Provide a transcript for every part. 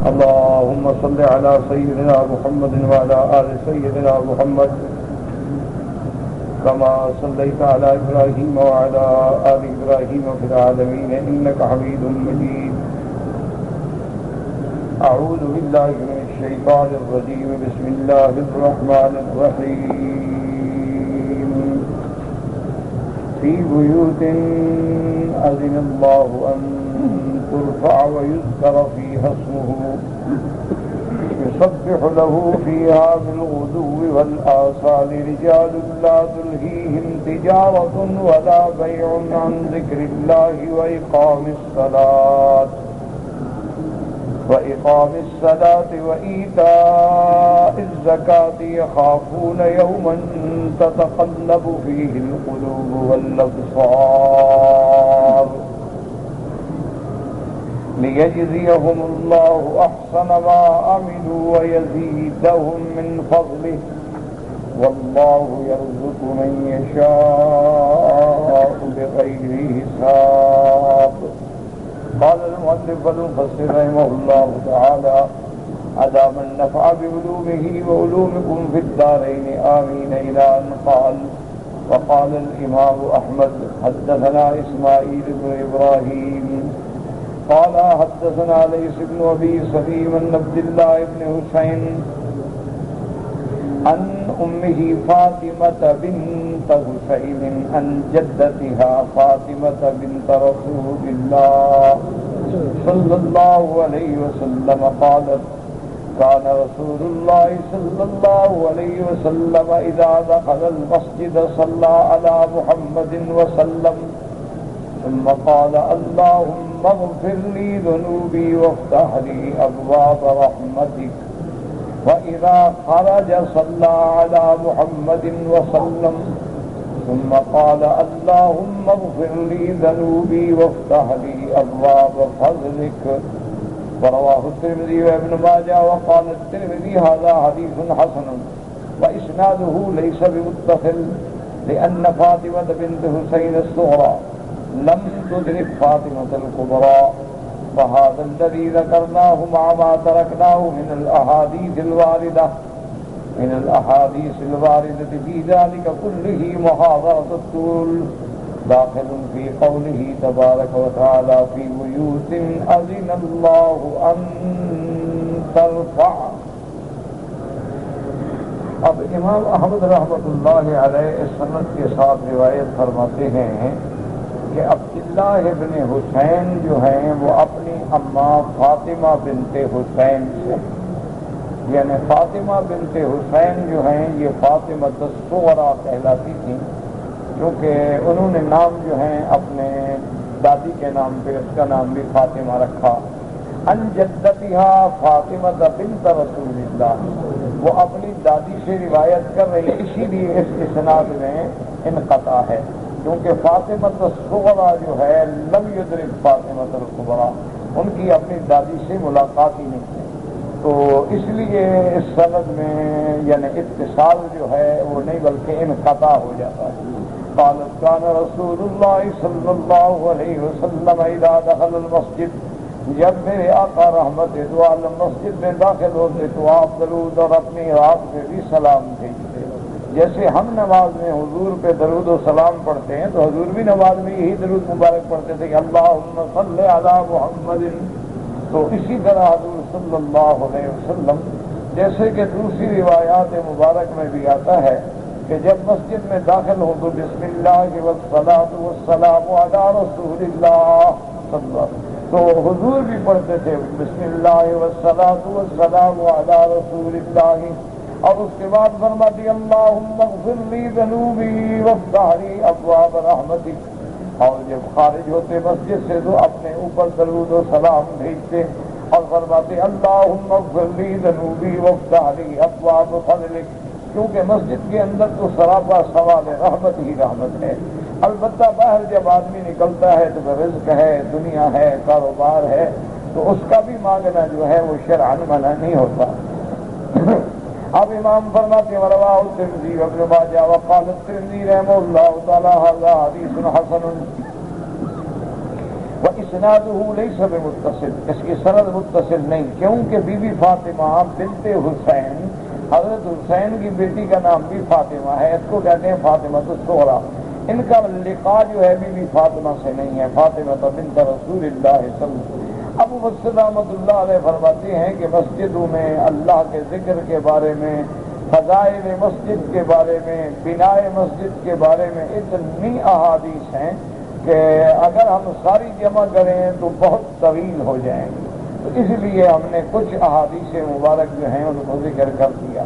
اللهم صل على سيدنا محمد وعلى آل سيدنا محمد كما صليت على إبراهيم وعلى آل إبراهيم في العالمين إنك حميد مجيد. أعوذ بالله من الشيطان الرجيم. بسم الله الرحمن الرحيم. في بيوت أذن الله أن ترفع ويذكر فيها اسمه يسبح له فيها بالغدو والآصال رجال لا تلهيهم تجارة ولا بيع عن ذكر الله وإقام الصلاة وإيتاء الزكاة يخافون يوما تتقلب فيه القلوب والأبصار ليجزيهم الله أحسن ما عملوا ويزيدهم من فضله والله يرزق من يشاء بغير حساب. قال المؤلف والمفسر رحمه الله تعالى أدام النفع بعلومه وعلومكم في الدارين آمين إلى أن قال. وقال الإمام أحمد حدثنا إسماعيل بن إبراهيم قال حدثنا ليث بن أبي سليم عن عبد الله بن حسين عن أمه فاطمة بنت حسين عن جدتها فاطمة بنت رسول الله صلى الله عليه وسلم قالت كان رسول الله صلى الله عليه وسلم إذا دخل المسجد صلى على محمد وسلم ثم قال اللهم اغفر لي ذنوبي وافتح لي أبواب رحمتك. وإذا خرج صلى على محمد وسلم ثم قال اللهم اغفر لي ذنوبي وافتح لي أبواب فضلك. ورواه الترمذي وابن ماجه. وقال الترمذي هذا حديث حسن وإسناده ليس بمتصل لأن فاطمة بنت حسين الصغرى لم تدرك فاطمة الكبرى. فهذا الذي ذكرناه مع ما تركناه من الأحاديث الواردة في ذلك كله محاضرة الطول داخل في قوله تبارك وتعالى في بيوت أذن الله أن ترفع. اب امام احمد رحمۃ اللہ علیہ اس سند کے ساتھ روایت فرماتے ہیں کہ عبداللہ ابن حسین جو ہیں وہ اپنی اماں فاطمہ بنت حسین سے، یعنی فاطمہ بنت حسین جو ہیں یہ فاطمہ الصغریٰ کہلاتی تھیں، کیونکہ انہوں نے نام جو ہیں اپنے دادی کے نام پہ اس کا نام بھی فاطمہ رکھا. ان جدتها فاطمہ بنت رسول اللہ، وہ اپنی دادی سے روایت کر رہی ہے، اسی لیے اس اسناد میں انقطاع ہے، کیونکہ فاطمہ الصغریٰ جو ہے لم یدرک فاطمہ الکبریٰ، ان کی اپنی دادی سے ملاقات ہی نہیں ہے، تو اس لیے اس سند میں یعنی اتصال جو ہے وہ نہیں بلکہ انقطاع ہو جاتا ہے. قالت كان رسول اللہ صلی اللہ علیہ وسلم اذا دخل المسجد، جب میرے آقا رحمت دو عالم مسجد میں داخل ہوتے تو آپ درود اور اپنی رات پہ بھی سلام بھیجتے. جیسے ہم نماز میں حضور پہ درود و سلام پڑھتے ہیں تو حضور بھی نماز میں یہی درود مبارک پڑھتے تھے کہ اللہم صلی علی محمد. تو اسی طرح حضور صلی اللہ علیہ وسلم جیسے کہ دوسری روایات مبارک میں بھی آتا ہے کہ جب مسجد میں داخل ہوں تو بسم اللہ والصلاۃ والسلام علی رسول اللہ صلی اللہ علیہ وسلم، تو حضور بھی پڑھتے تھے بسم اللہ والصلاۃ والسلام علی رسول اللہ، اور اس کے بعد فرماتی اللہم اغفر لی ذنوبی وافتح لی ابواب رحمتک. اور جب خارج ہوتے مسجد سے تو اپنے اوپر درود و سلام بھیجتے اور فرماتے اللہم اغفر لی ذنوبی وافتح لی ابواب فضلک، کیونکہ مسجد کے اندر تو سراپا سوال رحمت ہی رحمت ہے. البتہ باہر جب آدمی نکلتا ہے تو رزق ہے، دنیا ہے، کاروبار ہے، تو اس کا بھی مانگنا جو ہے وہ شرعاً منع نہیں ہوتا. اب امام فرماتے ہیں رواه الترمذی وابن ماجہ وقال الترمذی رحمہ اللہ تعالی ھذا حدیث حسن. اسنادہ لیس بمتصل، اس کی سند متصل نہیں، کیونکہ بی بی فاطمہ بنت حسین، حضرت حسین کی بیٹی کا نام بھی فاطمہ ہے، اس کو کہتے ہیں فاطمہ الصغریٰ، ان کا لقاء جو ہے بی بی فاطمہ سے نہیں ہے، فاطمہ بنت رسول اللہ صلی اللہ علیہ وسلم۔ ابو مسعود رحمۃ اللہ علیہ فرماتے ہیں کہ مسجدوں میں اللہ کے ذکر کے بارے میں، فضائل مسجد کے بارے میں، بنائے مسجد کے بارے میں اتنی احادیث ہیں کہ اگر ہم ساری جمع کریں تو بہت طویل ہو جائیں گے، تو اس لیے ہم نے کچھ احادیث مبارک جو ہیں ان کو ذکر کر دیا۔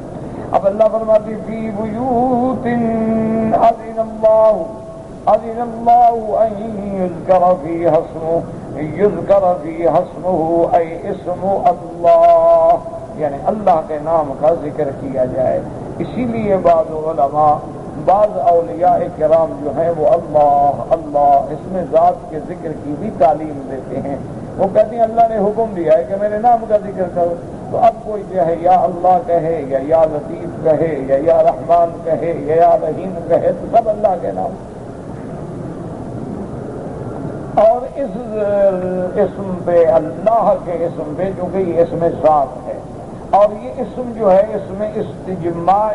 اب اللہ فرماتی فی بیوت اذن اللہ ان یذکر فیہا اسمہ ای اسم اللہ، یعنی اللہ کے نام کا ذکر کیا جائے۔ اسی لیے بعض علماء، بعض اولیاء کرام جو ہیں وہ اللہ اس میں ذات کے ذکر کی بھی تعلیم دیتے ہیں، وہ کہتے ہیں اللہ نے حکم دیا ہے کہ میرے نام کا ذکر کرو، تو اب کوئی جو ہے یا اللہ کہے یا لطیف کہے یا رحمان کہے یا رحیم کہے، تو سب اللہ کے نام۔ اور اس اسم پہ، اللہ کے اسم پہ، چونکہ یہ اسم ذات ہے اور یہ اسم جو ہے اس میں استجماع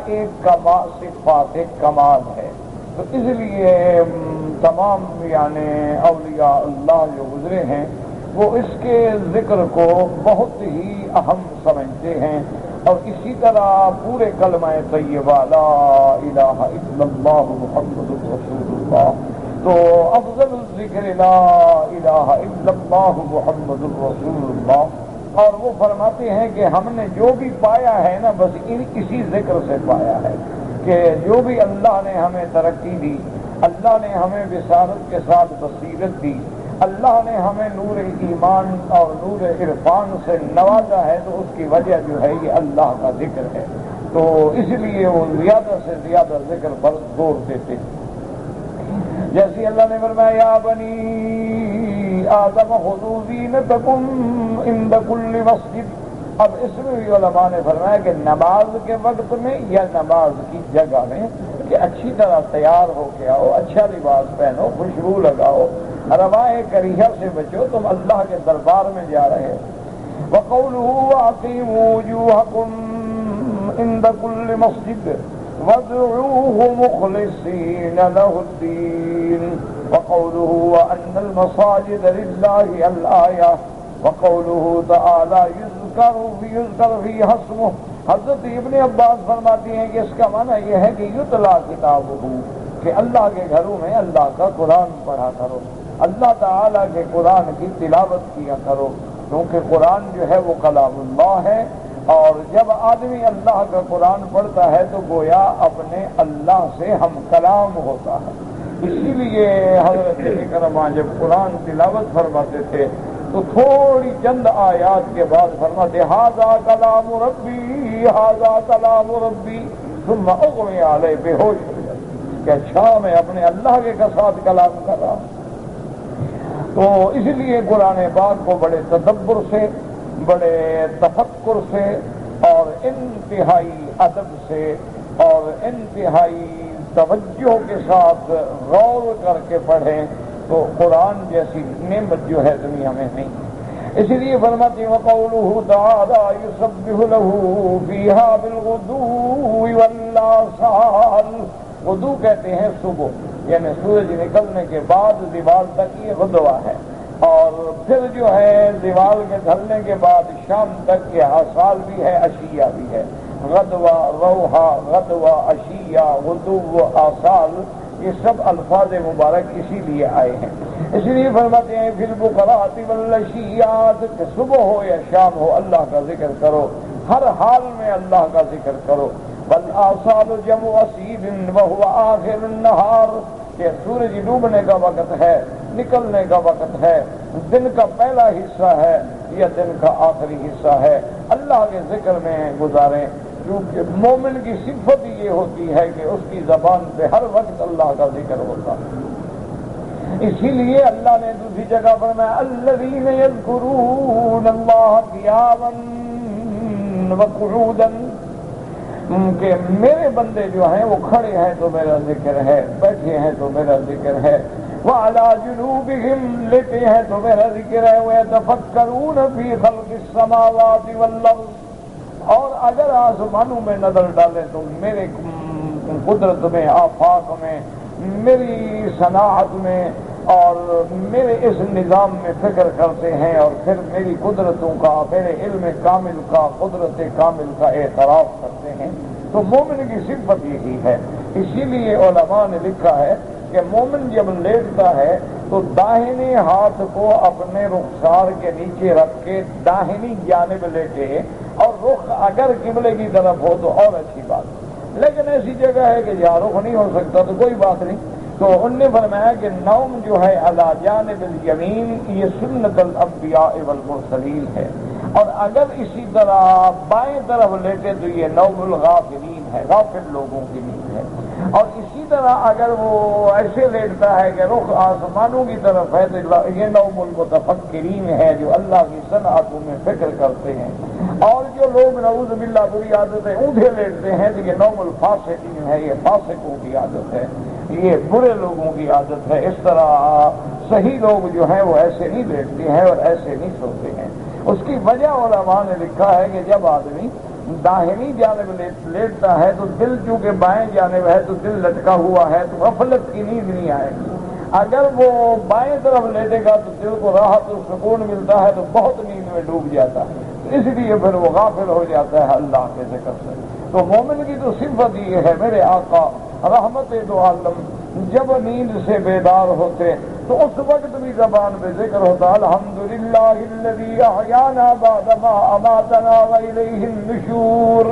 صفات کمال ہے، تو اس لیے تمام یعنی اولیاء اللہ جو گزرے ہیں وہ اس کے ذکر کو بہت ہی اہم سمجھتے ہیں، اور اسی طرح پورے کلمہ طیبہ لا الہ الا اللہ محمد رسول اللہ، تو افضل الذکر لا الہ الا اللہ محمد رسول اللہ، اور وہ فرماتے ہیں کہ ہم نے جو بھی پایا ہے نا بس اسی ذکر سے پایا ہے، کہ جو بھی اللہ نے ہمیں ترقی دی، اللہ نے ہمیں بصارت کے ساتھ بصیرت دی، اللہ نے ہمیں نور ایمان اور نور عرفان سے نوازا ہے، تو اس کی وجہ جو ہے یہ اللہ کا ذکر ہے، تو اس لیے وہ زیادہ سے زیادہ ذکر پر زور دیتے ہیں۔ جیسے اللہ نے فرمایا یا بنی آدم خذوا زینتکم عند کل مسجد، اب اس میں بھی علماء نے فرمایا کہ نماز کے وقت میں یا نماز کی جگہ میں کہ اچھی طرح تیار ہو کے آؤ، اچھا لباس پہنو، خوشبو لگاؤ، روائے کریہ سے بچو، تم اللہ کے دربار میں جا رہے ہو۔ وقولہ واقیموا وجوہکم عند کل مسجد وادعوه مخلصین لہ الدین، وقولہ وان المساجد للہ الآیہ، وقولہ تعالی یذکر فیہا اسمہ۔ حضرت ابن عباس فرماتی ہیں کہ اس کا معنی یہ ہے کہ یتلا کتابہ، کہ اللہ کے گھروں میں اللہ کا قرآن پڑھا کرو، اللہ تعالیٰ کے قرآن کی تلاوت کیا کرو، کیونکہ قرآن جو ہے وہ کلام اللہ ہے، اور جب آدمی اللہ کا قرآن پڑھتا ہے تو گویا اپنے اللہ سے ہم کلام ہوتا ہے۔ اسی لیے حضرت اکرمہ جب قرآن تلاوت فرماتے تھے تو تھوڑی چند آیات کے بعد فرماتے ھذا کلام ربی ھذا کلام ربی، ثم اغمی علیہ، بے ہوش ہو جاتے کہ اچھا میں اپنے اللہ کے ساتھ کلام کر رہا ہوں۔ تو اس لیے قرآن پاک کو بڑے تدبر سے، بڑے تفکر سے اور انتہائی ادب سے اور انتہائی توجہ کے ساتھ غور کر کے پڑھیں تو قرآن جیسی نعمت جو ہے دنیا میں نہیں۔ اس لیے فرماتے ہیں وقولہ تعالی یسبح لہ فیہا بالغدو والآصال، غدو کہتے ہیں صبح، یعنی سورج نکلنے کے بعد زوال تک یہ غدوہ ہے، اور پھر جو ہے زوال کے ڈھلنے کے بعد شام تک یہ آصال بھی ہے، عشیہ بھی ہے، غدوہ، روحہ، غدوہ، عشیہ، غدو، آصال، یہ سب الفاظ مبارک اسی لیے آئے ہیں۔ اس لیے فرماتے ہیں فی البکرات والعشیات، کہ صبح ہو یا شام ہو اللہ کا ذکر کرو، ہر حال میں اللہ کا ذکر کرو۔ والآصال جمع اصیل وهو آخر النہار، کہ سورج ڈوبنے کا وقت ہے، نکلنے کا وقت ہے، دن کا پہلا حصہ ہے یا دن کا آخری حصہ ہے، اللہ کے ذکر میں گزاریں، کیونکہ مومن کی صفت یہ ہوتی ہے کہ اس کی زبان پہ ہر وقت اللہ کا ذکر ہوتا ہے۔ اسی لیے اللہ نے دوسری جگہ فرمایا الذین یذکرون اللہ قیاما وقعودا، کہ میرے بندے جو ہیں وہ کھڑے ہیں تو میرا ذکر ہے، بیٹھے ہیں تو میرا ذکر ہے، وعلی جنوبہم لیتے ہیں تو میرا ذکر ہے ویتفکرون فی خلق السماوات والارض، اور اگر آسمانوں میں نظر ڈالیں تو میرے قدرت میں، آفاق میں، میری صناعت میں اور میرے اس نظام میں فکر کرتے ہیں، اور پھر میری قدرتوں کا، میرے علم کامل کا، قدرت کامل کا اعتراف کرتے ہیں، تو مومن کی صفت یہی ہے۔ اسی لیے علماء نے لکھا ہے کہ مومن جب لیٹتا ہے تو داہنے ہاتھ کو اپنے رخسار کے نیچے رکھ کے داہنی جانب لیٹے، اور رخ اگر قبلے کی طرف ہو تو اور اچھی بات، لیکن ایسی جگہ ہے کہ جہاں رخ نہیں ہو سکتا تو کوئی بات نہیں۔ تو انہوں نے فرمایا کہ نوم جو ہے علی جانب الیمین یہ سنت الانبیاء والمرسلین ہے، اور اگر اسی طرح بائیں طرف لیٹے تو یہ نوم الغافلین ہے، غافل لوگوں کی نیند ہے، اور اسی طرح اگر وہ ایسے لیٹتا ہے کہ رخ آسمانوں کی طرف ہے تو یہ نوم المتفکرین ہے، جو اللہ کی صنعتوں میں فکر کرتے ہیں۔ اور جو لوگ نعوذ باللہ بری عادت ہے اونھے لیٹتے ہیں تو یہ نوم الفاسقین ہے، یہ فاسقوں کی عادت ہے، یہ برے لوگوں کی عادت ہے۔ اس طرح صحیح لوگ جو ہیں وہ ایسے نہیں لیٹتے ہیں اور ایسے نہیں سوتے ہیں۔ اس کی وجہ علماء نے لکھا ہے کہ جب آدمی داہنی جانب لیٹتا ہے تو دل چونکہ بائیں جانب ہے تو دل لٹکا ہوا ہے تو غفلت کی نیند نہیں آئے گی، اگر وہ بائیں طرف لیٹے گا تو دل کو راحت و سکون ملتا ہے تو بہت نیند میں ڈوب جاتا ہے، اس لیے پھر وہ غافل ہو جاتا ہے اللہ کے ذکر سے۔ تو مومن کی تو صفت یہ ہے، میرے آقا رحمت دو عالم جب نیند سے بیدار ہوتے تو اس وقت بھی زبان پہ ذکر ہوتا الحمدللہ الذی احیانا بعد ما اماتنا والیہ النشور،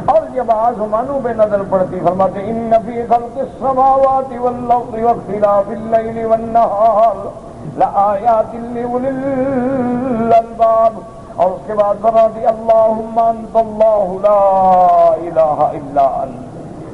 اور جب آسمانوں پہ نظر پڑتی فرماتے ان فی خلق السماوات والارض واختلاف اللیل والنہار لآیات لأولی الالباب، اور اس کے بعد فرماتی اللہم انت اللہ لا الہ الا انت۔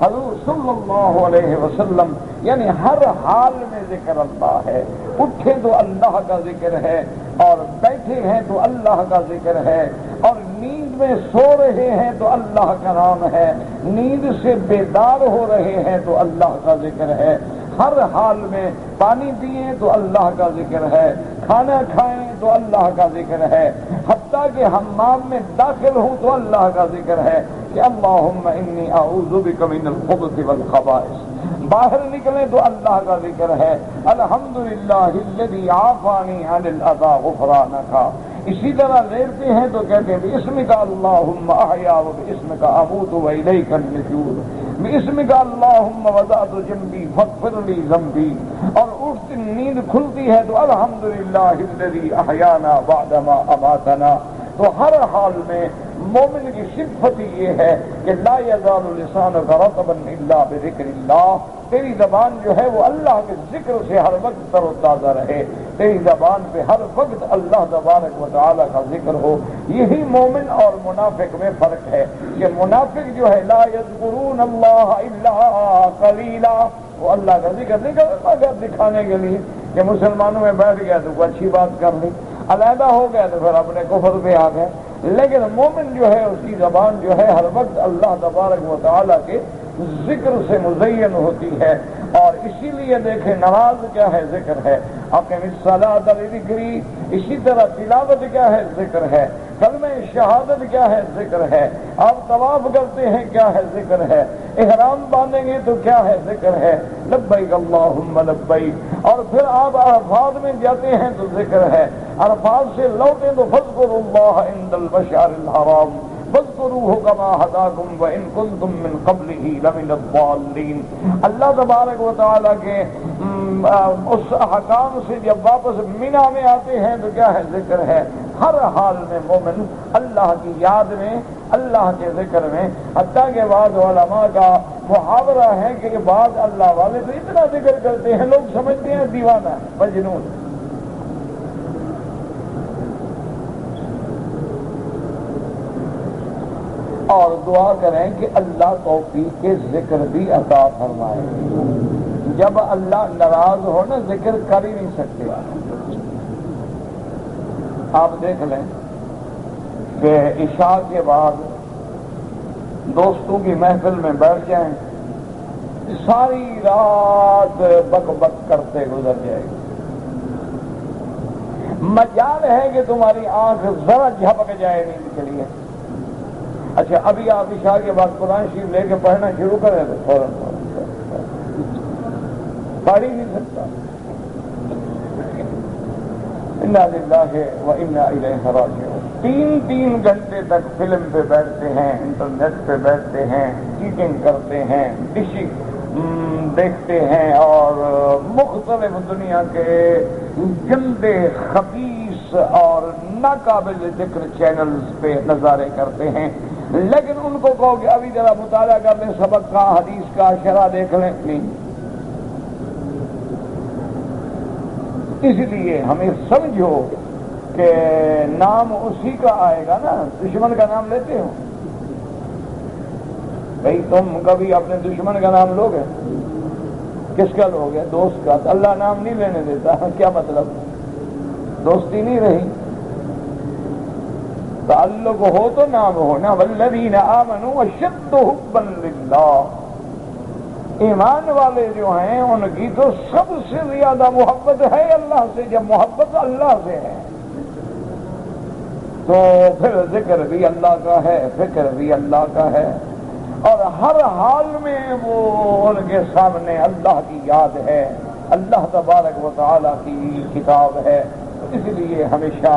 حضور صلی اللہ علیہ وسلم یعنی ہر حال میں ذکر اللہ ہے، اٹھے تو اللہ کا ذکر ہے، اور بیٹھے ہیں تو اللہ کا ذکر ہے، اور نیند میں سو رہے ہیں تو اللہ کا نام ہے، نیند سے بیدار ہو رہے ہیں تو اللہ کا ذکر ہے، ہر حال میں پانی پئیں تو اللہ کا ذکر ہے، کھانا کھائیں تو اللہ کا ذکر ہے، حتیٰ کہ حمام میں داخل ہوں تو اللہ کا ذکر ہے کہ اللہم انی اعوذ بک من الخبث والخبائث، باہر نکلیں تو اللہ کا ذکر ہے الحمدللہ الذی عافانی عن الاذی غفرانک، اسی طرح لیٹتے ہیں تو کہتے ہیں باسمک اللہم احیا وباسمک اموت والیک النشور، باسمک اللہم وضعت جنبی فاغفر لی ذنبی، اور اٹھتی نیند کھلتی ہے تو الحمدللہ الذی احیانا بعد ما اماتنا۔ تو ہر حال میں مومن کی صفت یہ ہے کہ لا یزال لسانک رطبا الا بذکر اللہ، تیری زبان جو ہے وہ اللہ کے ذکر سے ہر وقت تر و تازہ رہے، تیری زبان پہ ہر وقت اللہ تبارک و تعالی کا ذکر ہو۔ یہی مومن اور منافق میں فرق ہے کہ منافق جو ہے لا یذکرون اللہ الا قلیلا، وہ اللہ کا ذکر نہیں کرتا اگر دکھانے کے لیے کہ مسلمانوں میں بیٹھ گیا تو کوئی اچھی بات کر لی، علیحدہ ہو گیا تو پھر اپنے کفر پہ آ گئے، لیکن مومن جو ہے اس کی زبان جو ہے ہر وقت اللہ تبارک و تعالیٰ کے ذکر سے مزین ہوتی ہے۔ اور اسی لیے دیکھیں نماز کیا ہے؟ ذکر ہے، اقم الصلاۃ لذکری، اسی طرح تلاوت کیا ہے؟ ذکر ہے، کلمہ شہادت کیا ہے؟ ذکر ہے، آپ طواف کرتے ہیں کیا ہے؟ ذکر ہے، احرام باندھیں گے تو کیا ہے؟ ذکر ہے، لبیک اللہم لبیک، اور پھر آپ عرفات میں جاتے ہیں تو ذکر ہے، عرفات سے لوٹیں تو فاذکروا اللہ عند المشعر الحرام واذکروہ کما ھداکم وان کنتم من قبلہ لمن الضالین۔ اللہ تبارک و تعالیٰ کے اس احکام سے جب واپس مینا میں آتے ہیں تو کیا ہے؟ ذکر ہے، ہر حال میں مومن اللہ کی یاد میں، اللہ کے ذکر میں، حتیٰ کہ بعض علماء کا محاورہ ہے کہ بعض اللہ والے تو اتنا ذکر کرتے ہیں لوگ سمجھتے ہیں دیوانہ مجنون۔ اور دعا کریں کہ اللہ توفیق کے ذکر بھی عطا فرمائے۔ جب اللہ ناراض ہو نا ذکر کر ہی نہیں سکتے۔ آپ دیکھ لیں کہ عشاء کے بعد دوستوں کی محفل میں بیٹھ جائیں ساری رات بک بک کرتے گزر جائے گی. مجال ہے کہ تمہاری آنکھ ذرا جھپک جائے نیند کے لیے. اچھا ابھی آپ عشاء کے بعد قرآن شریف لے کے پڑھنا شروع کریں تو فوراً پڑھ ہی نہیں سکتا. انا للہ و انا الیہ راجعون. 3 گھنٹے تک فلم پہ بیٹھتے ہیں, انٹرنیٹ پہ بیٹھتے ہیں, چیٹنگ کرتے ہیں, ڈشنگ دیکھتے ہیں اور مختلف دنیا کے گندے خبیث اور ناقابل ذکر چینلز پہ نظارے کرتے ہیں. لیکن ان کو کہو کہ ابھی ذرا مطالعہ کر لیں سبق کا, حدیث کا, شرح دیکھ لیں, نہیں. اس لیے ہمیں سمجھو کہ نام اسی کا آئے گا نا. دشمن کا نام لیتے ہو بھائی, تم کبھی اپنے دشمن کا نام لوگے؟ کس کا لوگے؟ دوست کا. اللہ نام نہیں لینے دیتا. کیا مطلب؟ دوستی نہیں رہی. تعلق ہو تو نام ہو نا. والذین آمنوا اشد حبا للہ. ایمان والے جو ہیں ان کی تو سب سے زیادہ محبت ہے اللہ سے. جب محبت اللہ سے ہے تو پھر ذکر بھی اللہ کا ہے, فکر بھی اللہ کا ہے, اور ہر حال میں وہ ان کے سامنے اللہ کی یاد ہے, اللہ تبارک و تعالی کی کتاب ہے. اس لیے ہمیشہ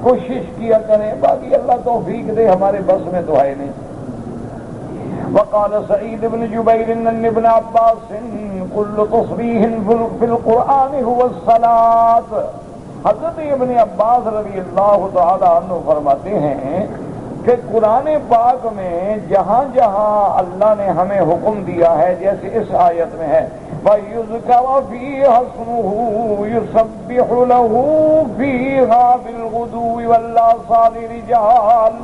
کوشش کیا کریں. باقی اللہ توفیق دے, ہمارے بس میں تو ہے نہیں. وقال سعید بن جبیر ان ابن عباس كل تصریح فی القرآن هو الصلاۃ. حضرت ابن عباس رضی اللہ تعالی عنہ فرماتے ہیں کہ قرآن پاک میں جہاں جہاں اللہ نے ہمیں حکم دیا ہے, جیسے اس آیت میں ہے وَيُذْكَرَ فِيهَا اسْمُهُ يُسَبِّحُ لَهُ فِيهَا بِالْغُدُوِّ وَالْآصَالِ رِجَالٌ.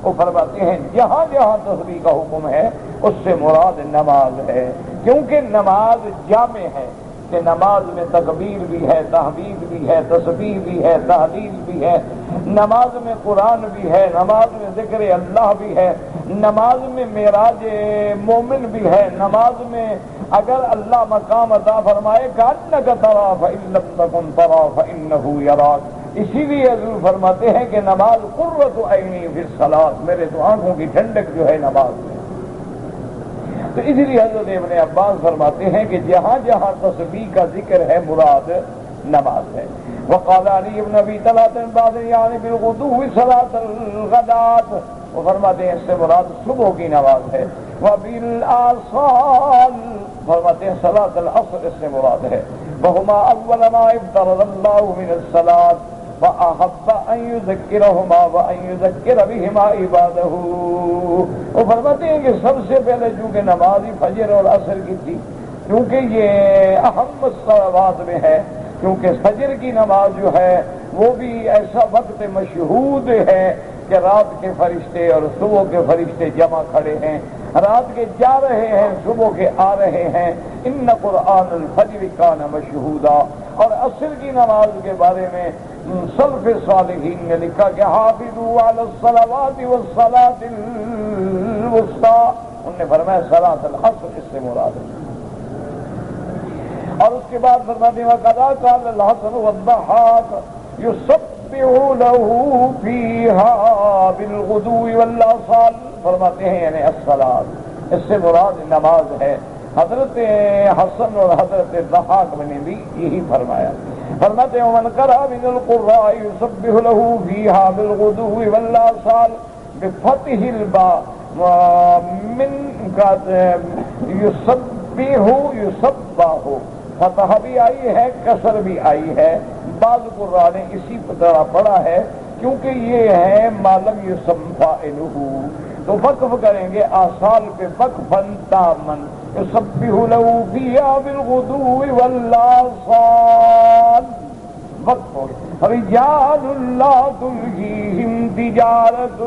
وہ فرماتے ہیں جہاں جہاں تسبیح کا حکم ہے اس سے مراد نماز ہے, کیونکہ نماز جامع ہے کہ نماز میں تکبیر بھی ہے, تحمید بھی ہے, تسبیح بھی ہے, تحلیل بھی ہے, نماز میں قرآن بھی ہے, نماز میں ذکر اللہ بھی ہے, نماز میں معراج مومن بھی ہے, نماز میں اگر اللہ مقام عطا فرمائے کأنک ترى فإن لم تكن ترى فإنه يراك. اسی لیے حضور فرماتے ہیں کہ نماز قرۃ عینی فی الصلاۃ. میرے تو آنکھوں کی ٹھنڈک جو ہے نماز میں. تو اس لیے حضرت ابن عباس فرماتے ہیں کہ جہاں جہاں تسبیح کا ذکر ہے مراد نماز ہے. وقال علی بن ابی طلحہ بعد یعنی بالغدو صلاۃ الغداۃ. وہ فرماتے ہیں اس سے مراد صبح کی نماز ہے. وبالآصال فرماتے ہیں صلاۃ العصر اس سے مراد ہے. وہما اول ما افترض اللہ من الصلاۃ فأحب أن يذكرهما وأن يذكر بهما عباده. وہ فرماتے ہیں کہ سب سے پہلے چونکہ نماز فجر اور عصر کی تھی, کیونکہ یہ اہم صلوات میں ہے, کیونکہ فجر کی نماز جو ہے وہ بھی ایسا وقت مشہود ہے کہ رات کے فرشتے اور صبح کے فرشتے جمع کھڑے ہیں, رات کے جا رہے ہیں, صبح کے آ رہے ہیں. ان قرآن الفجر کان مشہودا. اور عصر کی نماز کے بارے میں سلف صالحین نے لکھا کہ حافظوا علی الصلوات والصلاۃ الوسطی. انہوں نے فرمایا صلاۃ العصر اس سے مراد ہے. اور اس کے بعد فرماتے ہیں وقضا قال الحسن والضحاک یسبح له فیہا بالغدو والآصال. فرماتے ہیں یعنی الصلاۃ اس سے مراد نماز ہے. حضرت حسن اور حضرت ضحاک نے بھی یہی فرمایا. فرماتے ہیں ومن قرأ من القراء يسبح له فيها بالغدو والآصال بفتح الباء من یسبح فتح بھی آئی ہے, کسر بھی آئی ہے. بعض قراء نے اسی طرح پڑھا ہے کیونکہ یہ ہے معلوم یسم فاعلہ. تو وقف کریں گے آصال پہ وقفا تاما. یسبح له فیہا بالغدو والآصال وقف ہو گیا. رجال لا تلہیہم تجارت,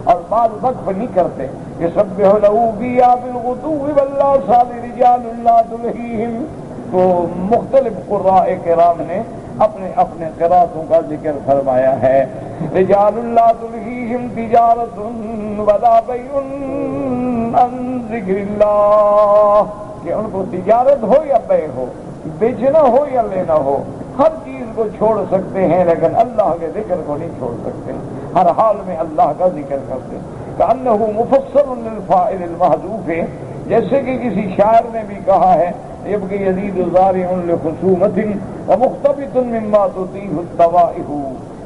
اور بعض وقف نہیں کرتے. یسبح له فیہا بالغدو والآصال رجال لا تلہیہم. تو مختلف قراء کرام نے اپنے اپنے قراتوں کا ذکر فرمایا ہے۔ رجال لا تلہیہم تجارۃ ولا بیع عن ذکر اللہ، کہ ان کو تجارت ہو یا بیع ہو، بیچنا ہو یا لینا ہو، ہر چیز کو چھوڑ سکتے ہیں لیکن اللہ کے ذکر کو نہیں چھوڑ سکتے، ہر حال میں اللہ کا ذکر کرتے ہیں۔ کأنہ مفسر للفاعل المحذوف، جیسے کہ کسی شاعر نے بھی کہا ہے یبکی یزید زارع لخصومۃ ومختبط مما تطیہ الطوائف،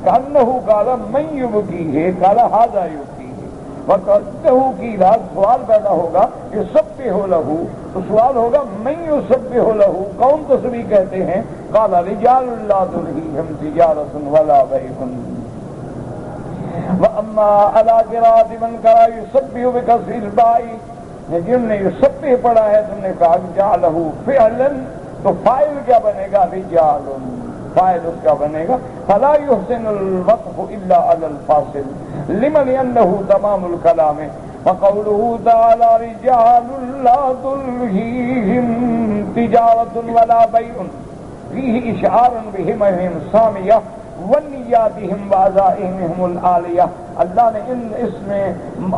کأنہ قال من یبکیہ قال ھذا یبکیہ، وکأنہ قیل سوال پیدا ہوگا یسبح لہ، تو سوال ہوگا من یسبح لہ، کون تسبیح کہتے ہیں؟ قال رجال لا تلہیہم تجارۃ ولا بیع۔ وَأَمَّا عَلَىٰ قِرَاءَةِ مَنْ قَرَأَ يُسَبِّحُ بِكَسْرِ الْبَاءِ، جن نے یسبح پڑھا ہے تم نے کہا جعلہ فعلا، تو فاعل کیا بنے گا؟ رجال، فاعل اس کا بنے گا فلا يحسن الوقف الا على الفاصل لمن انه تمام الكلام، وقوله تعالى رجال لا تلهيهم تجارة ولا بيع فيه اشعار بهمهم سامية ونیاتہم وعزائمہم العالیہ، اللہ نے اس میں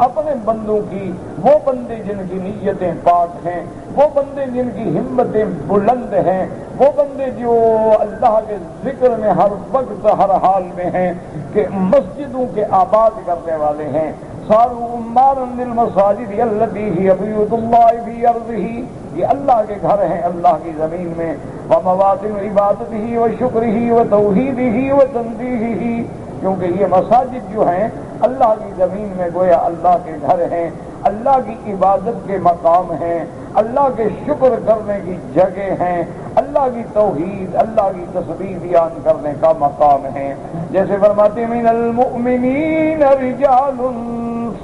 اپنے بندوں کی، وہ بندے جن کی نیتیں پاک ہیں، وہ بندے جن کی ہمتیں بلند ہیں، وہ بندے جو اللہ کے ذکر میں ہر وقت ہر حال میں ہیں، کہ مسجدوں کے آباد کرنے والے ہیں، صاروا عمارا للمساجد التي هي بيوت الله في ارضه، یہ اللہ کے گھر ہیں اللہ کی زمین میں، ومواطن عبادته وشکره وتوحیده وتنزیہه، کیونکہ یہ مساجد جو ہیں اللہ کی زمین میں گویا اللہ کے گھر ہیں، اللہ کی عبادت کے مقام ہیں، اللہ کے شکر کرنے کی جگہ ہیں، اللہ کی توحید، اللہ کی تسبیح بیان کرنے کا مقام ہے۔ جیسے فرماتے من المؤمنین رجال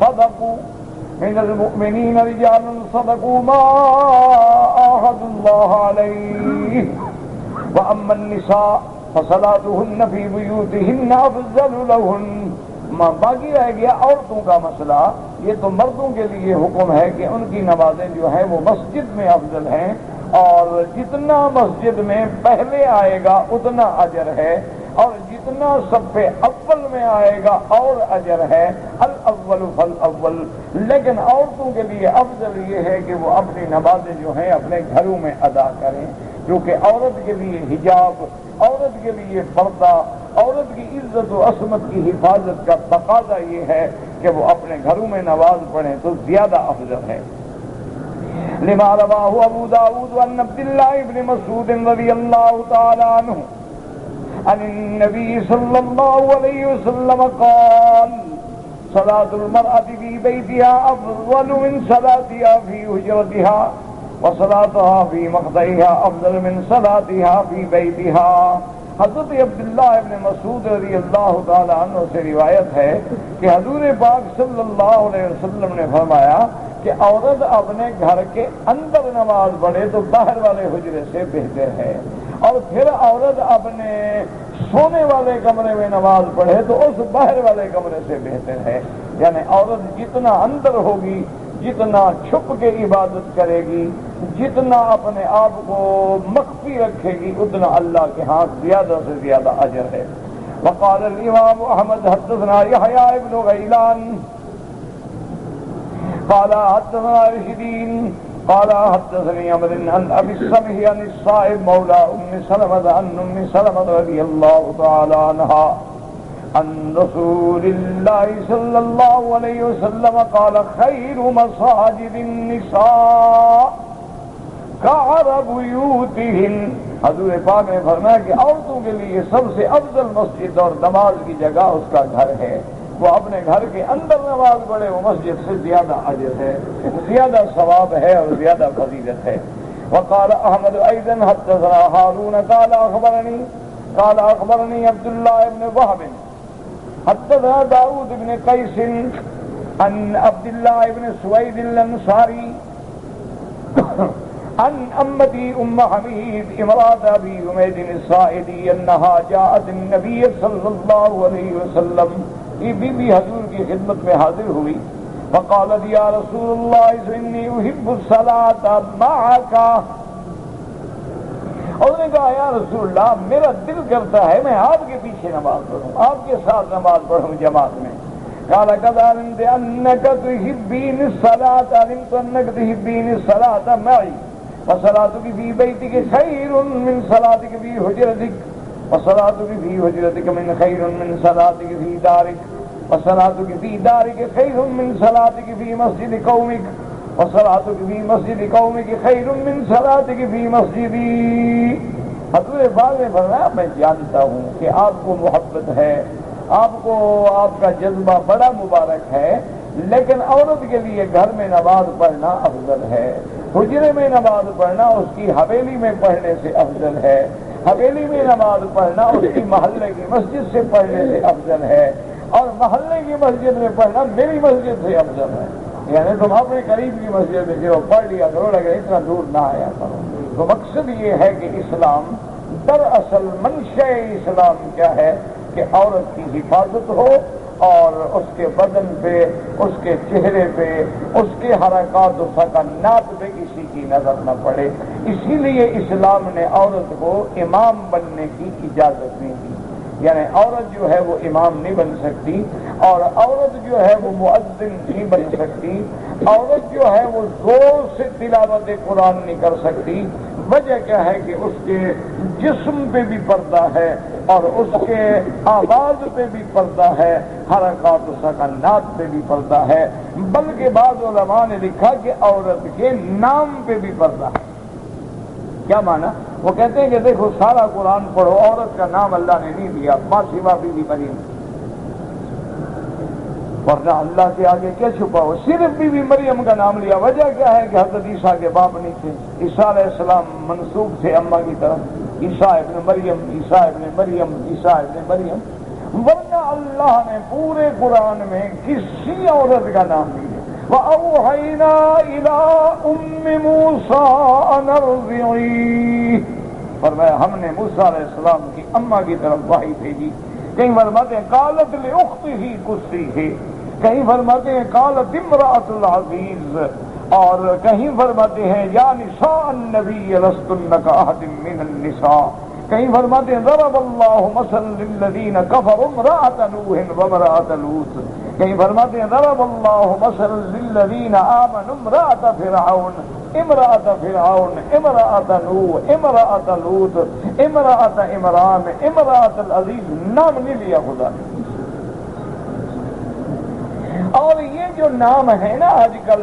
صدقوا، من المؤمنین رجال صدقوا ما عاهدوا الله علیہ، واما النساء فصلاتهن في بيوتهن افضل لهن، باقی رہ گیا عورتوں کا مسئلہ، یہ تو مردوں کے لیے حکم ہے کہ ان کی نمازیں جو ہیں وہ مسجد میں افضل ہیں، اور جتنا مسجد میں پہلے آئے گا اتنا اجر ہے، اور جتنا صف اول میں آئے گا اور اجر ہے، الاول فالاول۔ لیکن عورتوں کے لیے افضل یہ ہے کہ وہ اپنی نمازیں جو ہیں اپنے گھروں میں ادا کریں، کیونکہ عورت کے لیے حجاب، عورت کے لیے پردہ، عورت کی عزت و عصمت کی حفاظت کا تقاضا یہ ہے کہ وہ اپنے گھروں میں نماز پڑھیں تو زیادہ افضل ہے۔ لما رواه ابو داود عن عبد الله بن مسعود رضی اللہ تعالی عنہ عن النبي صلى الله عليه وسلم قال صلاة المرأة في بيتها أفضل من صلاتها في حجرتها وصلاتها في مخدئها أفضل من صلاتها في بيتها۔ حضرت عبداللہ ابن مسعود رضی اللہ تعالی عنہ سے روایت ہے کہ حضور پاک صلی اللہ علیہ وسلم نے فرمایا کہ عورت اپنے گھر کے اندر نماز پڑھے تو باہر والے حجرے سے بہتر ہے، اور پھر عورت اپنے سونے والے کمرے میں نماز پڑھے تو اس باہر والے کمرے سے بہتر ہے، یعنی عورت جتنا اندر ہوگی، جتنا چھپ کے عبادت کرے گی، جتنا اپنے آپ کو مخفی رکھے گی، اتنا اللہ کے ہاں زیادہ سے زیادہ اجر ہے۔ وقال الامام احمد حدثنا يحيى بن غيلان قال حدثنا رشدين قال حدثني عمرو عن ابي السمح عن الصائب مولى ام سلمة عن ام سلمة رضي الله تعالى عنها عن رسول الله صلى الله عليه وسلم قال خير مساجد النساء كعرب بيوتهن، حضور پاک نے فرمایا کہ عورتوں کے لیے سب سے افضل مسجد اور نماز کی جگہ اس کا گھر ہے، وہ اپنے گھر کے اندر نماز پڑھے وہ مسجد سے زیادہ اجر ہے، زیادہ ثواب ہے اور زیادہ فضیلت ہے۔ وقال احمد ايضا حدثنا هارون قال اخبرني عبد الله بن وهب حدثنا داود بن قيس عن عبد الله بن سويد الانصاري عن امتي ام حميد امرأة ابي حميد الساعدي انها جاءت النبي صلى الله عليه وسلم، یہ بی بی حضور کی خدمت میں حاضر ہوئی، فقالت یا رسول اللہ انی احب الصلاة معك، انہوں نے کہا یا رسول اللہ میرا دل کرتا ہے میں آپ کے پیچھے نماز پڑھوں، آپ کے ساتھ نماز پڑھوں جماعت میں۔ قال قد علمت انك تحبين الصلاة، علمت انك تحبين الصلاة معي وصلاتك في بيتك خير من صلاتك في حجرتك وصلاتك في حجرتك من خير من صلاتك في دارك وصلاتك في دارك خير من صلاتك في مسجد قومك وصلاتك في مسجد قومك خير من صلاتك في مسجدي۔ حضرت بعد میں فرمایا میں جانتا ہوں کہ آپ کو محبت ہے، آپ کو آپ کا جذبہ بڑا مبارک ہے، لیکن عورت کے لیے گھر میں نماز پڑھنا افضل ہے، حجرے میں نماز پڑھنا اس کی حویلی میں پڑھنے سے افضل ہے، حویلی میں نماز پڑھنا اس کی محلے کی مسجد سے پڑھنے سے افضل ہے، اور محلے کی مسجد میں پڑھنا میری مسجد سے افضل ہے۔ یعنی تم اپنے قریب کی مسجد میں جو پڑھ لیا کرو لیکن اتنا دور نہ آیا کرو۔ تو مقصد یہ ہے کہ اسلام دراصل منشأ اسلام کیا ہے کہ عورت کی حفاظت ہو اور اس کے بدن پہ، اس کے چہرے پہ، اس کے حرکات و سکنات پہ کسی کی نظر نہ پڑے۔ اسی لیے اسلام نے عورت کو امام بننے کی اجازت نہیں دی، یعنی عورت جو ہے وہ امام نہیں بن سکتی، اور عورت جو ہے وہ مؤذن نہیں بن سکتی، عورت جو ہے وہ زور سے تلاوت قرآن نہیں کر سکتی۔ وجہ کیا ہے کہ اس کے جسم پہ بھی پردہ ہے اور اس کے آواز پہ بھی پردہ ہے، حرکات و سکنات پہ بھی پردہ ہے، بلکہ بعض علماء نے لکھا کہ عورت کے نام پہ بھی پردہ ہے۔ کیا مانا؟ وہ کہتے ہیں کہ دیکھو سارا قرآن پڑھو، عورت کا نام اللہ نے نہیں دیا، ماں سوا بی بی مریم، ورنہ اللہ کے آگے کیا چھپا ہو، صرف بی بی مریم کا نام لیا۔ وجہ کیا ہے کہ حضرت عیسیٰ کے باپ نہیں تھے، عیسیٰ علیہ السلام منسوب تھے اماں کی طرف، عیسیٰ ابن مریم، عیسیٰ ابن مریم، عیسیٰ ابن مریم، ورنہ اللہ نے پورے قرآن میں کسی عورت کا نام نہیں دیا۔ وَأَوْحَيْنَا إِلَىٰ أُمِّ مُوسَىٰ أَنْ أَرْضِعِيهِ، فرمایا ہم نے موسیٰ علیہ السلام کی اماں کی طرف وحی بھیجی۔ کہیں فرماتے ہیں قالت لأختہ قصیہ، کہیں فرماتے ہیں قالت امرأۃ العزیز، اور کہیں فرماتے ہیں یا نساء النبی لستن کأحد من النساء، کہیں فرماتے ہیں ضرب اللہ مثلا للذین کفروا امرأۃ نوح وامرأۃ لوط، کہیں فرماتے ہیں ضرب اللہ مثلا للذین آمنوا امرأۃ فرعون، امرأۃ فرعون، امرأۃ نوح، امرأۃ لوط، امرأۃ عمران، امرأۃ العزیز، نام نہیں لیا خدا نے۔ اور یہ جو نام ہے نا آج کل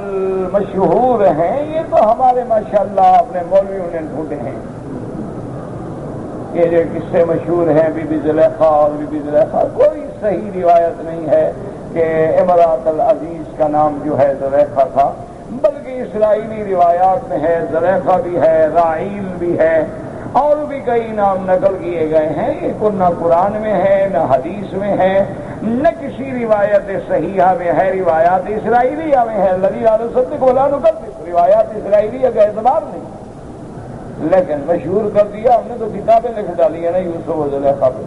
مشہور ہیں، یہ تو ہمارے ماشاءاللہ اپنے مولویوں نے ڈھونڈے ہیں۔ یہ جو قصے مشہور ہیں بی بی زلیخا اور بی بی زلیخا، کوئی صحیح روایت نہیں ہے کہ امرأۃ العزیز کا نام جو ہے زلیخا تھا، بلکہ اسرائیلی روایات میں ہے، زلیخا بھی ہے، راعیل بھی ہے، اور بھی کئی نام نقل کیے گئے ہیں۔ یہ نہ قرآن میں ہے، نہ حدیث میں ہے، نہ کسی روایت صحیحہ میں ہے، روایات اسرائیلیہ میں ہے۔ الذی لا نصدق ولا نکذب، روایات اسرائیلیہ کا اعتبار نہیں، لیکن مشہور کر دیا ہم نے، تو کتابیں لکھ ڈالی ہیں نا یوسف و زلیخا پہ۔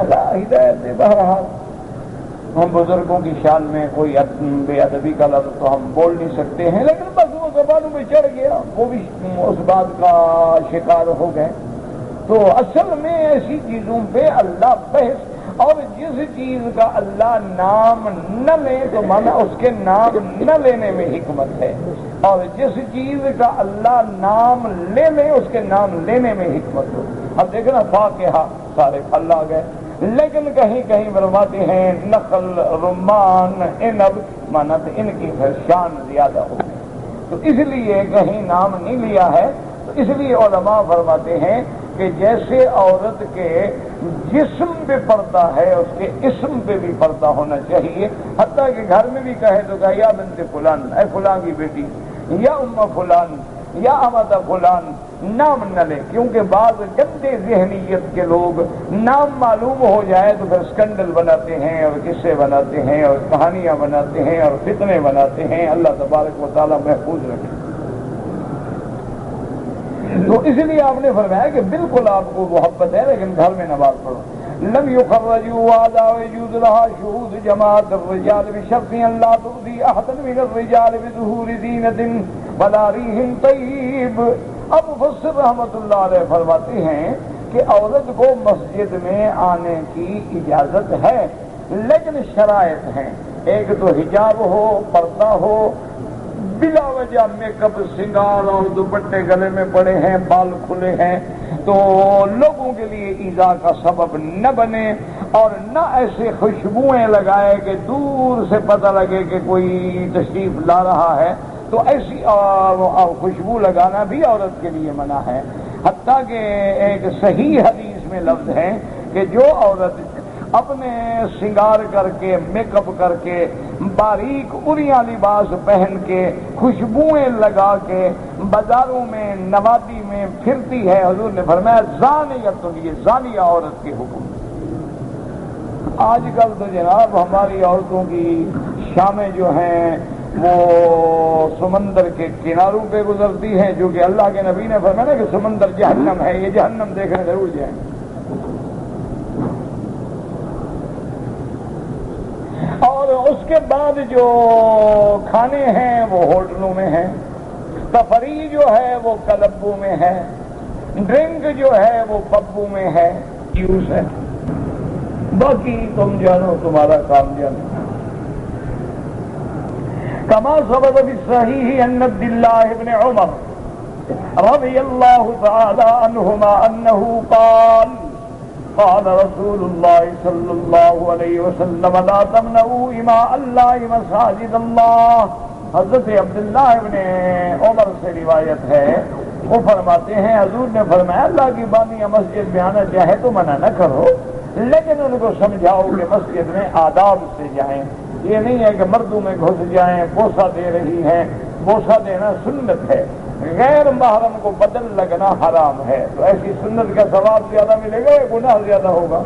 اللہ ہدایت دے۔ بہرحال ہم بزرگوں کی شان میں کوئی بے ادبی کا لفظ تو ہم بول نہیں سکتے ہیں، لیکن بس وہ زبانوں پہ چڑھ گیا، وہ بھی اس بات کا شکار ہو گئے۔ تو اصل میں ایسی چیزوں پہ اللہ بحث، اور جس چیز کا اللہ نام نہ لے تو مانا اس کے نام نہ لینے میں حکمت ہے، اور جس چیز کا اللہ نام لے لے اس کے نام لینے میں حکمت ہو۔ اب دیکھنا فاکہہ سارے پھل آ گئے، لیکن کہیں کہیں فرماتے ہیں نخل، رمان، عنب، مانا تو ان کی پھر شان زیادہ ہو گئی، تو اس لیے کہیں نام نہیں لیا ہے۔ تو اس لیے علماء فرماتے ہیں کہ جیسے عورت کے جسم پہ پردہ ہے اس کے اسم پہ بھی پردہ ہونا چاہیے، حتیٰ کہ گھر میں بھی کہے تو کہا یا بنت فلان، اے فلاں کی بیٹی، یا ام فلان، یا امت فلان، نام نہ لے، کیونکہ بعض گندے ذہنیت کے لوگ نام معلوم ہو جائے تو پھر اسکینڈل بناتے ہیں اور قصے بناتے ہیں اور کہانیاں بناتے ہیں اور فتنے بناتے ہیں۔ اللہ تبارک و تعالیٰ محفوظ رکھے۔ تو اس لیے آپ نے فرمایا کہ بالکل آپ کو محبت ہے لیکن گھر میں نماز پڑھو۔ لم يخرجوا وعدا ويجوز لها شهود جماعة الرجال بشرط ان لا تؤذي احدا من الرجال بظهور زينة ولا ريح طيب، اب مفسر رحمت اللہ علیہ فرماتے ہیں کہ عورت کو مسجد میں آنے کی اجازت ہے، لیکن شرائط ہیں۔ ایک تو حجاب ہو، پردہ ہو، بلا وجہ میک اپ سنگار اور دوپٹے گلے میں پڑے ہیں، بال کھلے ہیں تو لوگوں کے لیے ایذا کا سبب نہ بنے، اور نہ ایسے خوشبوئیں لگائے کہ دور سے پتہ لگے کہ کوئی تشریف لا رہا ہے، تو ایسی خوشبو لگانا بھی عورت کے لیے منع ہے۔ حتیٰ کہ ایک صحیح حدیث میں لفظ ہے کہ جو عورت اپنے سنگار کر کے، میک اپ کر کے، باریک عریاں لباس پہن کے، خوشبوئیں لگا کے بازاروں میں، نوادی میں پھرتی ہے، حضور نے فرمایا زانیۃ، یہ زانیہ عورت کے حکم۔ آج کل تو جناب ہماری عورتوں کی شامیں جو ہیں وہ سمندر کے کناروں پہ گزرتی ہیں، جو کہ اللہ کے نبی نے فرمایا کہ سمندر جہنم ہے، یہ جہنم دیکھنے ضرور جائیں۔ اور اس کے بعد جو کھانے ہیں وہ ہوٹلوں میں ہیں، تفریح جو ہے وہ کلبوں میں ہے، ڈرنک جو ہے وہ پبوں میں ہے، جوس ہے، باقی تم جانو، تمہارا کام جانو۔ کما ثبت فی الصحیح ان عبد اللہ بن عمر رضی اللہ تعالی عنہما انہ قال قال رسول اللہ صلی اللہ علیہ وسلم لا تمنعوا اماء اللہ مساجد اللہ۔ حضرت عبداللہ ابن عمر سے روایت ہے، وہ فرماتے ہیں حضور نے فرمایا اللہ کی بانیاں مسجد میں آنا چاہے تو منع نہ کرو، لیکن ان کو سمجھاؤ کہ مسجد میں آداب سے جائیں۔ یہ نہیں ہے کہ مردوں میں گھس جائیں، بوسہ دے رہی ہیں، بوسہ دینا سنت ہے، غیر محرم کو بدل لگنا حرام ہے، تو ایسی سنت کا ثواب زیادہ ملے گا یا گناہ زیادہ ہوگا؟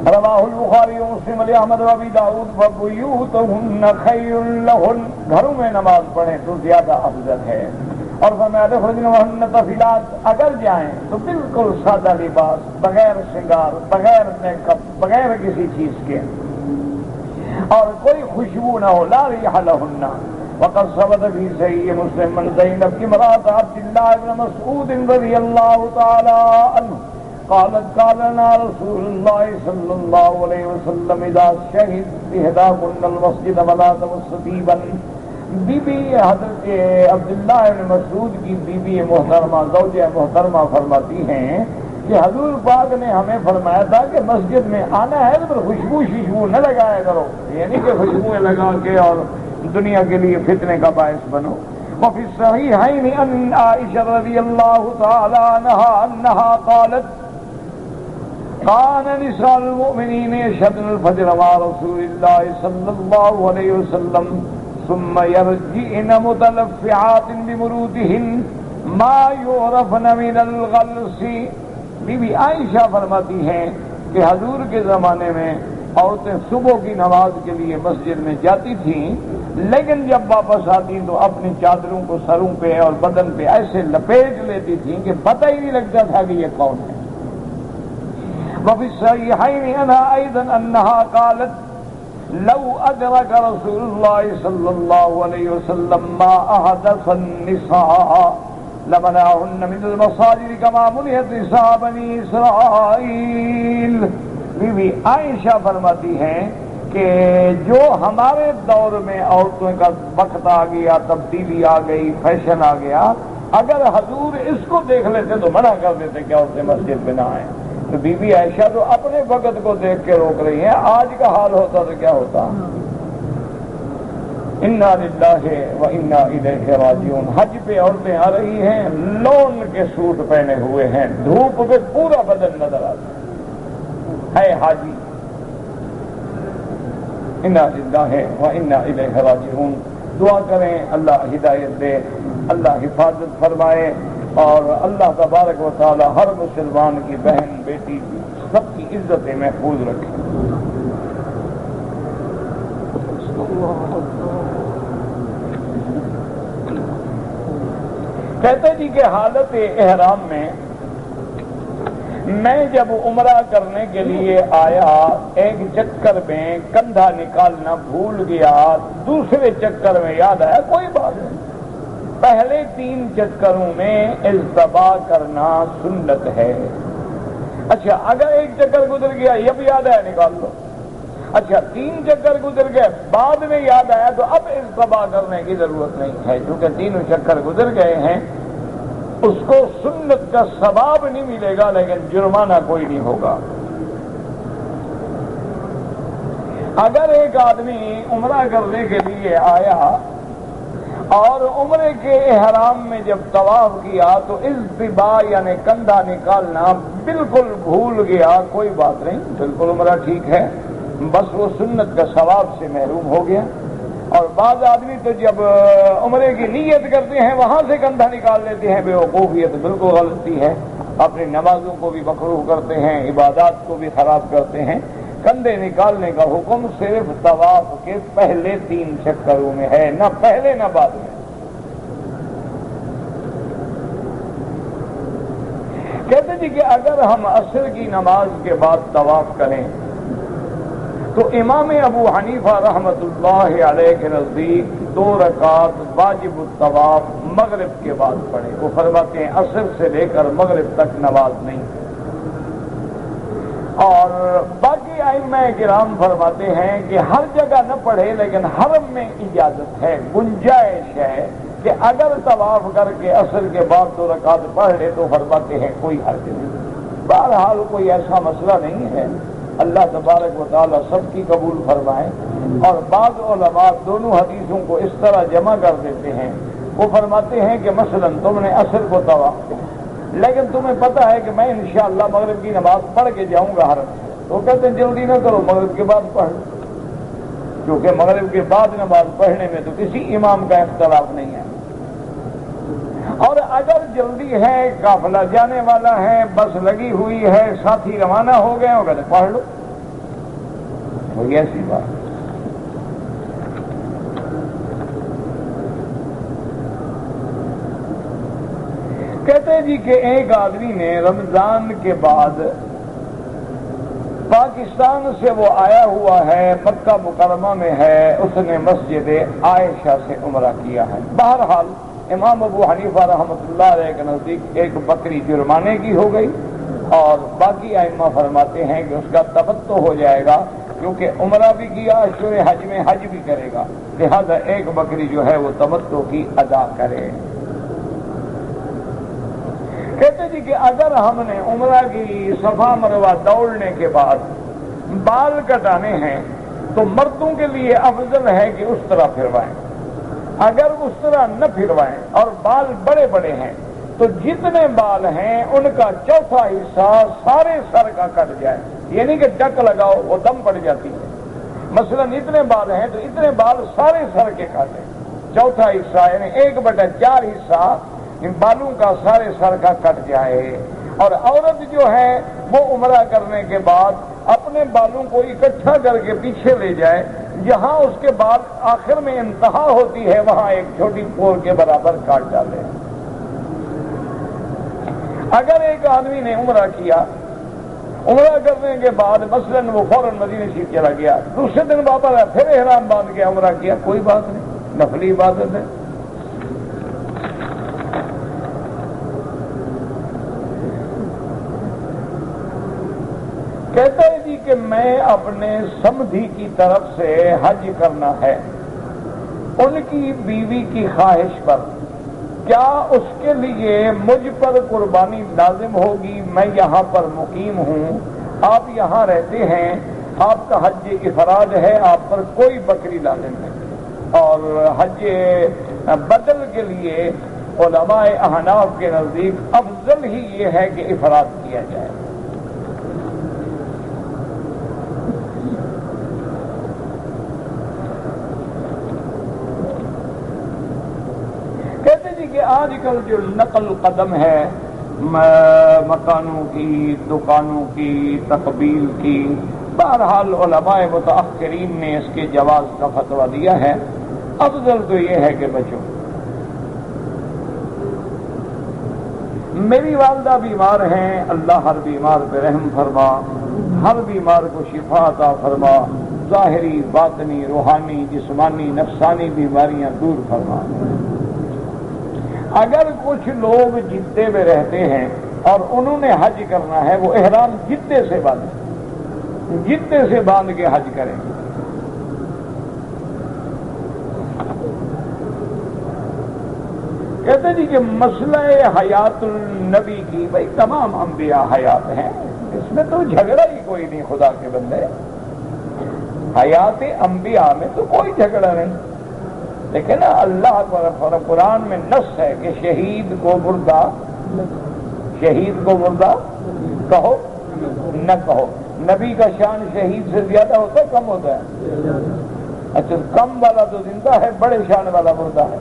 رواہ البخاری ومسلم ولأحمد وابی داؤد فبیوتہن خیر لہن، گھروں میں نماز پڑھیں تو زیادہ افضل ہے۔ اور فرمایا تخرجن تفیلات، اگر جائیں تو بالکل سادہ لباس، بغیر شنگار، بغیر میک اپ، بغیر کسی چیز کے، اور کوئی خوشبو نہ ہو، لا ریح لہن۔ وقد ثبت فی صحیح مسلم من زینب امرأۃ عبد اللہ بن مسعود رضی اللہ تعالی عنہ قالت قال لنا رسول اللہ صلی اللہ علیہ وسلم اذا شہد احداکن المسجد ولا تمس طیبا۔ بی بی حضرت عبداللہ بن مسعود کی بی بی محترمہ، زوجہ محترمہ فرماتی ہیں کہ حضور پاک نے ہمیں فرمایا تھا کہ مسجد میں آنا ہے تو خوشبو ششبو نہ لگایا کرو، یعنی کہ خوشبوئیں لگا کے اور دنیا کے لیے فتنے کا باعث بنو۔ وفی الصحیحین ان عائشہ رضی اللہ تعالی عنہا انہا قالت كان نساء المؤمنين يشهدن الفجر مع رسول الله صلى الله عليه وسلم ثم يرجعن متلفعات بمروتهن ما يعرفن من الغلس۔ بی بی عائشہ فرماتی ہیں کہ حضور کے زمانے میں عورتیں صبح کی نماز کے لیے مسجد میں جاتی تھیں، لیکن جب واپس آتی تو اپنی چادروں کو سروں پہ اور بدن پہ ایسے لپیٹ لیتی تھیں کہ پتہ ہی نہیں لگتا تھا کہ یہ کون ہے۔ وفي الصحيحين عنها أيضا أنها قالت لو أدرك رسول الله صلى الله عليه وسلم ما أحدث النساء لمنعهن من المساجد كما منعت نساء بني إسرائيل۔ بی بی عائشہ فرماتی ہیں کہ جو ہمارے دور میں عورتوں کا وقت آ گیا، تبدیلی آ گئی، فیشن آ گیا، اگر حضور اس کو دیکھ لیتے تو منع کر دیتے کہ عورتیں مسجد میں نہ آئیں۔ تو بی بی عائشہ تو اپنے وقت کو دیکھ کے روک رہی ہیں، آج کا حال ہوتا تو کیا ہوتا؟ انا للہ و انا الیہ راجعون۔ حج پہ عورتیں آ رہی ہیں، لون کے سوٹ پہنے ہوئے ہیں، دھوپ پہ پورا بدن نظر آتا ہے حاجی۔ انا للہ و انا الیہ راجعون۔ دعا کریں اللہ ہدایت دے، اللہ حفاظت فرمائے، اور اللہ تبارک و تعالی ہر مسلمان کی بہن بیٹی سب کی عزت محفوظ رکھے۔ کہتے جی کہ حالت احرام میں جب عمرہ کرنے کے لیے آیا، ایک چکر میں کندھا نکالنا بھول گیا، دوسرے چکر میں یاد آیا کوئی بات نہیں، پہلے 3 چکروں میں التبا کرنا سنت ہے۔ اچھا اگر 1 چکر گزر گیا یہ بھی یاد آیا نکال لو، اچھا 3 چکر گزر گئے بعد میں یاد آیا تو اب التبا کرنے کی ضرورت نہیں ہے، کیونکہ 3 چکر گزر گئے ہیں، اس کو سنت کا ثواب نہیں ملے گا لیکن جرمانہ کوئی نہیں ہوگا۔ اگر ایک آدمی عمرہ کرنے کے لیے آیا اور عمرے کے احرام میں جب طواف کیا تو التبا یعنی کندھا نکالنا بالکل بھول گیا، کوئی بات نہیں، بالکل عمرہ ٹھیک ہے، بس وہ سنت کا ثواب سے محروم ہو گیا۔ اور بعض آدمی تو جب عمرے کی نیت کرتے ہیں وہاں سے کندھا نکال لیتے ہیں، بے وقوفیت بالکل غلطی ہے، اپنی نمازوں کو بھی مکروہ کرتے ہیں، عبادات کو بھی خراب کرتے ہیں۔ کندھے نکالنے کا حکم صرف طواف کے پہلے 3 چکروں میں ہے، نہ پہلے نہ بعد میں۔ کہتے جی کہ اگر ہم عصر کی نماز کے بعد طواف کریں تو امام ابو حنیفہ رحمۃ اللہ علیہ کے نزدیک 2 رکعت واجب الطواف مغرب کے بعد پڑھے۔ وہ فرماتے ہیں عصر سے لے کر مغرب تک نماز نہیں۔ اور باقی ائمہ کرام فرماتے ہیں کہ ہر جگہ نہ پڑھے لیکن حرم میں اجازت ہے، گنجائش ہے کہ اگر طواف کر کے عصر کے بعد 2 رکعت پڑھ لے تو فرماتے ہیں کوئی حرج نہیں۔ بہرحال کوئی ایسا مسئلہ نہیں ہے، اللہ تبارک و تعالی سب کی قبول فرمائے۔ اور بعض علماء دونوں حدیثوں کو اس طرح جمع کر دیتے ہیں، وہ فرماتے ہیں کہ مثلا تم نے عصر کو طواف کیا لیکن تمہیں پتا ہے کہ میں انشاءاللہ مغرب کی نماز پڑھ کے جاؤں گا حرم سے، تو کہتے ہیں جلدی نہ کرو، مغرب کے بعد پڑھ، کیونکہ مغرب کے بعد نماز پڑھنے میں تو کسی امام کا اختلاف نہیں ہے۔ اور اگر جلدی ہے، قافلہ جانے والا ہے، بس لگی ہوئی ہے، ساتھی روانہ ہو گئے، وہ کہتے ہیں پڑھ لو، وہی ایسی بات۔ کہتے ہیں جی کہ ایک آدمی نے رمضان کے بعد پاکستان سے وہ آیا ہوا ہے، مکہ مکرمہ میں ہے، اس نے مسجد عائشہ سے عمرہ کیا ہے۔ بہرحال امام ابو حنیفہ رحمۃ اللہ علیہ کے نزدیک 1 بکری جرمانے کی ہو گئی، اور باقی ائمہ فرماتے ہیں کہ اس کا تمتع ہو جائے گا، کیونکہ عمرہ بھی کیا، اشہر حج میں حج بھی کرے گا، لہذا 1 بکری جو ہے وہ تمتع کی ادا کرے۔ کہتے جی کہ اگر ہم نے عمرہ کی صفا مروہ دوڑنے کے بعد بال کٹانے ہیں تو مردوں کے لیے افضل ہے کہ اس طرح پھروائیں، اگر اس طرح نہ پھروائیں اور بال بڑے بڑے ہیں تو جتنے بال ہیں ان کا چوتھا حصہ سارے سر کا کٹ جائے، یعنی کہ ڈک لگاؤ وہ دم پڑ جاتی ہے، مثلا اتنے بال ہیں تو اتنے بال سارے سر کے کاٹیں، چوتھا حصہ یعنی 1/4 حصہ ان بالوں کا سارے سر کا کٹ جائے۔ اور عورت جو ہے وہ عمرہ کرنے کے بعد اپنے بالوں کو اکٹھا کر کے پیچھے لے جائے، جہاں اس کے بال آخر میں انتہا ہوتی ہے وہاں ایک چھوٹی پور کے برابر کاٹ ڈالے۔ اگر ایک آدمی نے عمرہ کیا، عمرہ کرنے کے بعد مثلاً وہ فوراً مدینہ شریف چلا گیا، دوسرے دن واپس آیا، پھر احرام باندھ کے عمرہ کیا، کوئی بات نہیں، نفلی عبادت ہے۔ کہتا ہے جی کہ میں اپنے سمدھی کی طرف سے حج کرنا ہے، ان کی بیوی کی خواہش پر، کیا اس کے لیے مجھ پر قربانی لازم ہوگی؟ میں یہاں پر مقیم ہوں، آپ یہاں رہتے ہیں، آپ کا حج افراد ہے، آپ پر کوئی بکری لازم ہے۔ اور حج بدل کے لیے علماء احناف کے نزدیک افضل ہی یہ ہے کہ افراد کیا جائے۔ کہ آج کل جو نقل قدم ہے مکانوں کی، دکانوں کی، تقبیل کی، بہرحال علماء متاخرین نے اس کے جواز کا فتویٰ دیا ہے، افضل تو یہ ہے کہ بچو۔ میری والدہ بیمار ہیں، اللہ ہر بیمار پہ رحم فرما، ہر بیمار کو شفا عطا فرما، ظاہری، باطنی، روحانی، جسمانی، نفسانی بیماریاں دور فرما۔ اگر کچھ لوگ جدے میں رہتے ہیں اور انہوں نے حج کرنا ہے، وہ احرام جدے سے باندھ کے حج کریں گے۔ کہتے جی کہ مسئلہ حیات النبی کی، بھائی تمام انبیاء حیات ہیں، اس میں تو جھگڑا ہی کوئی نہیں، خدا کے بندے حیات انبیاء میں تو کوئی جھگڑا نہیں۔ لیکن اللہ قرآن میں نص ہے کہ شہید کو مردہ کہو نہ کہو۔ نبی کا شان شہید سے زیادہ ہوتا ہے کم ہوتا ہے؟ اچھا، کم والا تو زندہ ہے، بڑے شان والا مردہ ہے،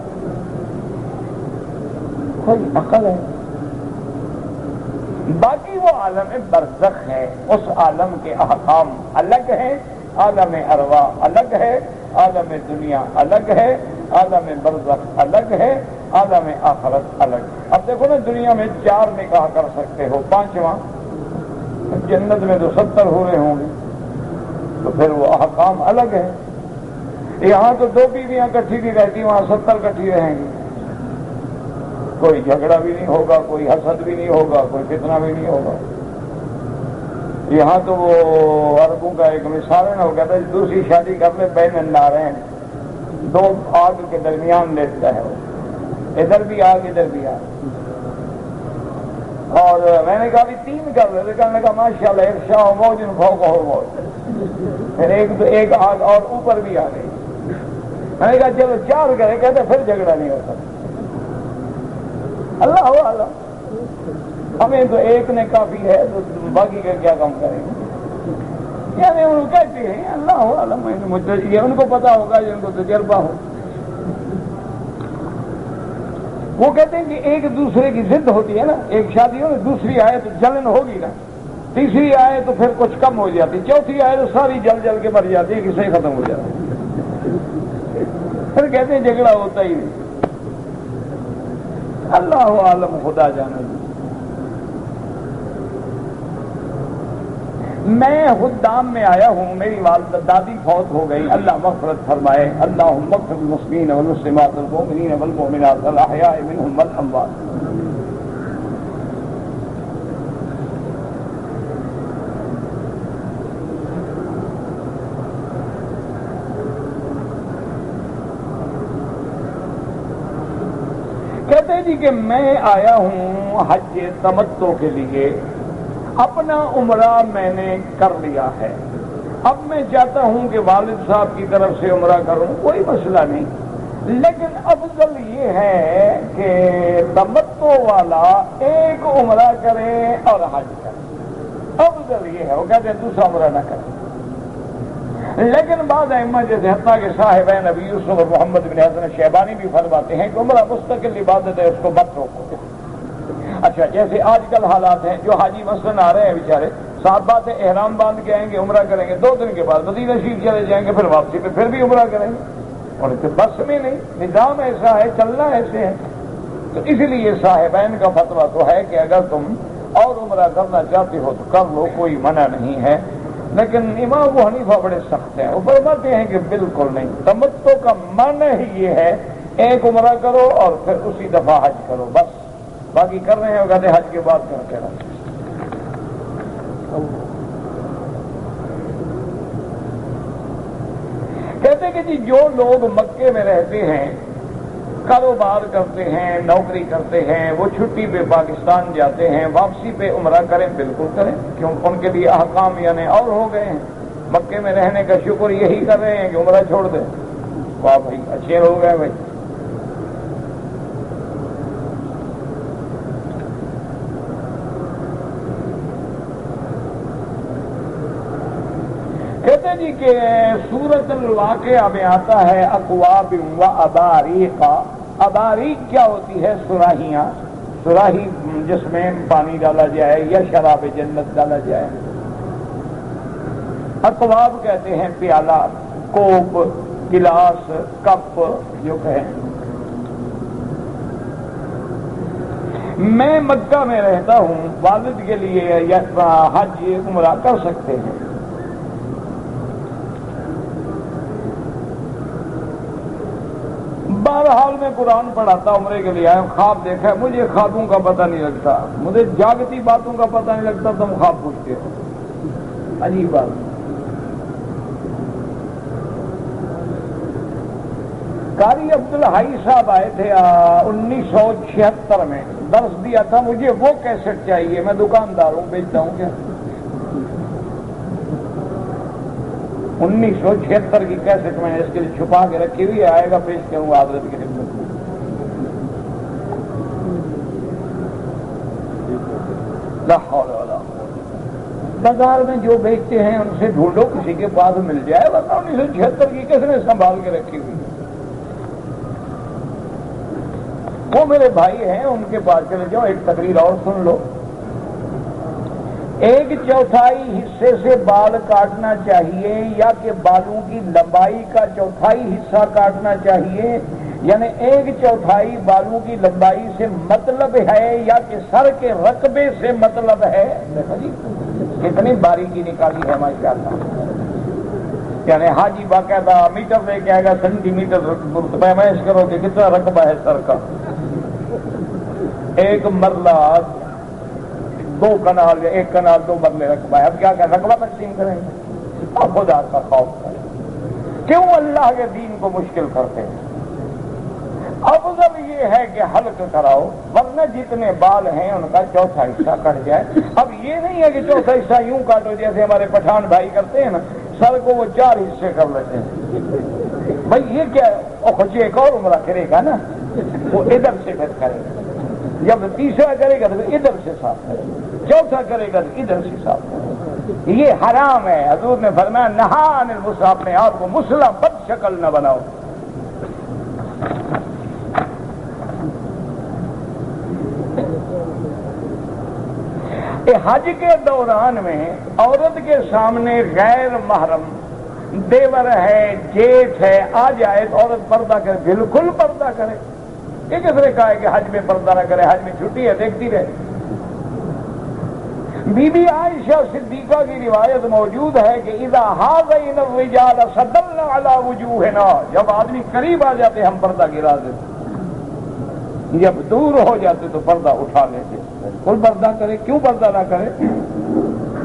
کوئی عقل ہے؟ باقی وہ عالم برزخ ہے، اس عالم کے احکام الگ ہیں، عالم ارواح الگ ہے، عالم دنیا الگ ہے، عالم برزخ الگ ہے، عالم آخرت الگ۔ اب دیکھو نا، دنیا میں 4 نکاح کر سکتے ہو، 5واں جنت میں تو 70 ہو رہے ہوں گے، تو پھر وہ احکام الگ ہے۔ یہاں تو 2 بیویاں کٹھی بھی رہتی، وہاں 70 کٹھی رہیں گی، کوئی جھگڑا بھی نہیں ہوگا، کوئی حسد بھی نہیں ہوگا، کوئی فتنہ بھی نہیں ہوگا۔ یہاں تو وہ عربوں کا ایک مثال ہے نا، وہ کہتا ہے دوسری شادی کر لے بین النارین، 2 آگ کے درمیان لیٹتا ہے، وہ ادھر بھی آگ ادھر بھی آگ۔ اور میں نے کہا بھی 3 کر لے، کہنے لگا ماشاءاللہ، ایک شاہ موج ان فوق ہو موج، پھر ایک آگ اور اوپر بھی آ گئی۔ میں نے کہا چلو 4 کرے، کہتے پھر جھگڑا نہیں ہوتا۔ اللہ عالم، ہمیں تو ایک نے کافی ہے، تو باقی کا کیا کام کریں گے؟ یعنی ان کہتے ہیں اللہ عالم، یہ ان کو پتا ہوگا جن کو تجربہ ہو۔ وہ کہتے ہیں کہ ایک دوسرے کی ضد ہوتی ہے نا، ایک شادی ہو، دوسری آئے تو جلن ہوگی نا، تیسری آئے تو پھر کچھ کم ہو جاتی، چوتھی آئے تو ساری جل کے مر جاتی ہے، کسے ختم ہو جاتا ہے، پھر کہتے ہیں جھگڑا ہوتا ہی نہیں۔ اللہ عالم، خدا جانے۔ میں خدام میں آیا ہوں، میری والدہ دادی فوت ہو گئی، اللہ مغفرت فرمائے، اللہم اغفر للمسلمین والمسلمات والمؤمنین والمؤمنات الاحیاء منہم والاموات۔ کہتے جی کہ میں آیا ہوں حج تمتع کے لیے، اپنا عمرہ میں نے کر لیا ہے، اب میں چاہتا ہوں کہ والد صاحب کی طرف سے عمرہ کروں، کوئی مسئلہ نہیں، لیکن افضل یہ ہے کہ تمتع والا ایک عمرہ کرے اور حج کرے، افضل یہ ہے۔ وہ کہتے ہیں دوسرا عمرہ نہ کرے، لیکن بعض ائمہ جیسے حتیٰ کہ صاحبین ابی یوسف اور محمد بن حسن شیبانی بھی فرماتے ہیں کہ عمرہ مستقل عبادت ہے، اس کو مت روکو۔ اچھا، جیسے آج کل حالات ہیں، جو حاجی مثلاً آ رہے ہیں بیچارے، 7 بات ہے، احرام باندھ کے آئیں گے، عمرہ کریں گے، 2 دن کے بعد مدینہ شریف چلے جائیں گے، پھر واپسی پہ پھر بھی عمرہ کریں گے، اور بس میں نہیں، نظام ایسا ہے، چلنا ایسے ہے۔ تو اس لیے صاحبین کا فتویٰ تو ہے کہ اگر تم اور عمرہ کرنا چاہتے ہو تو کر لو، کوئی منع نہیں ہے، لیکن امام ابو حنیفہ بڑے سخت ہیں، وہ فرماتے ہیں کہ بالکل نہیں، تمتع کا معنی ہی یہ ہے ایک عمرہ کرو اور پھر اسی دفعہ حج کرو، بس باقی کر رہے ہیں وہ کہتے حج کے بعد کرتے رہو۔ کہتے کہ جی جو لوگ مکے میں رہتے ہیں، کاروبار کرتے ہیں، نوکری کرتے ہیں، وہ چھٹی پہ پاکستان جاتے ہیں، واپسی پہ عمرہ کریں، بالکل کریں، کیوں ان کے لیے احکام یعنی اور ہو گئے ہیں۔ مکے میں رہنے کا شکر یہی کر رہے ہیں کہ عمرہ چھوڑ دیں، واہ بھائی اچھے ہو گئے بھائی۔ کہتے جی کہ سورۃ الواقعہ میں آتا ہے اکواب و اباریق۔ اباریق کیا ہوتی ہے؟ سراہیاں، سراہی جس میں پانی ڈالا جائے یا شراب جنت ڈالا جائے۔ اکواب کہتے ہیں پیالہ، کوپ، گلاس، کپ جو کہیں۔ میں مکہ میں رہتا ہوں، والد کے لیے یا حج عمرہ کر سکتے ہیں۔ بہرحال میں قرآن پڑھاتا عمرے کے لیے آیا، خواب دیکھا ہے، مجھے خوابوں کا پتہ نہیں لگتا، مجھے جاگتی باتوں کا پتہ نہیں لگتا، تم خواب پوچھتے ہو، عجیب بات۔ قاری عبدالحی صاحب آئے تھے 1976 میں، درس دیا تھا، مجھے وہ کیسٹ چاہیے، میں دکاندار ہوں، بیچتا ہوں کیا، 1976 کی کیسٹ میں اس کے لیے چھپا کے رکھی ہوئی ہے، آئے گا پیش کروں گا حضرت کی خدمت میں۔ لا حول ولا قوت۔ بازار میں جو بیچتے ہیں ان سے ڈھونڈو، کسی کے پاس مل جائے، ورنہ 1976 کی کس نے سنبھال کے رکھی ہوئی ہے؟ وہ میرے بھائی ہیں، ان کے پاس چلے جاؤ، ایک تقریر اور سن لو۔ 1/4 حصے سے بال کاٹنا چاہیے یا کہ بالوں کی لمبائی کا 1/4 حصہ کاٹنا چاہیے، یعنی 1/4 بالوں کی لمبائی سے مطلب ہے یا کہ سر کے رقبے سے مطلب ہے؟ دیکھو جی کتنی باریکی نکالی ہے ماشاءاللہ، یعنی حاجی باقاعدہ میٹر لے کے آئے گا، سینٹی میٹر پیمائش کرو کہ کتنا رقبہ ہے سر کا، ایک مرلہ 2 کنال یا 1 کنال 2 مرلے رقبہ ہے، اب کیا کہ رقبہ تقسیم کریں گے؟ اب خدا کا خوف کریں، کیوں اللہ کے دین کو مشکل کرتے ہیں؟ افضل یہ ہے کہ حلق کراؤ، ورنہ جتنے بال ہیں ان کا 1/4 حصہ کٹ جائے۔ اب یہ نہیں ہے کہ 1/4 حصہ یوں کاٹو جیسے ہمارے پٹھان بھائی کرتے ہیں نا، سر کو وہ 4 حصے کر لیتے ہیں، بھائی یہ کیا خوشی، ایک اور عمرہ کرے گا نا، وہ ادھر سے پھر کرے گا، جب تیسرا کرے گا تو ادھر سے صاف کرے گا، 4تھا کرے گا تو ادھر سے صاف کرے گا، یہ حرام ہے۔ حضور نے فرمایا نہا عن المسح، اپنے آپ کو مسلح بد شکل نہ بناؤ۔ حج کے دوران میں عورت کے سامنے غیر محرم دیور ہے، جیٹھ ہے، آ جائے تو عورت پردہ کرے، بالکل پردہ کرے۔ یہ کس نے کہا ہے کہ حج میں پردہ نہ کرے، حج میں چھٹی ہے دیکھتی رہے۔ بی بی عائشہ صدیقہ کی روایت موجود ہے کہ اذا حاذین الرجال صدلنا علی وجوہنا، جب آدمی قریب آ جاتے ہم پردہ گرا دیتے، جب دور ہو جاتے تو پردہ اٹھا لیتے۔ بالکل پردہ کرے، کیوں پردہ نہ کرے؟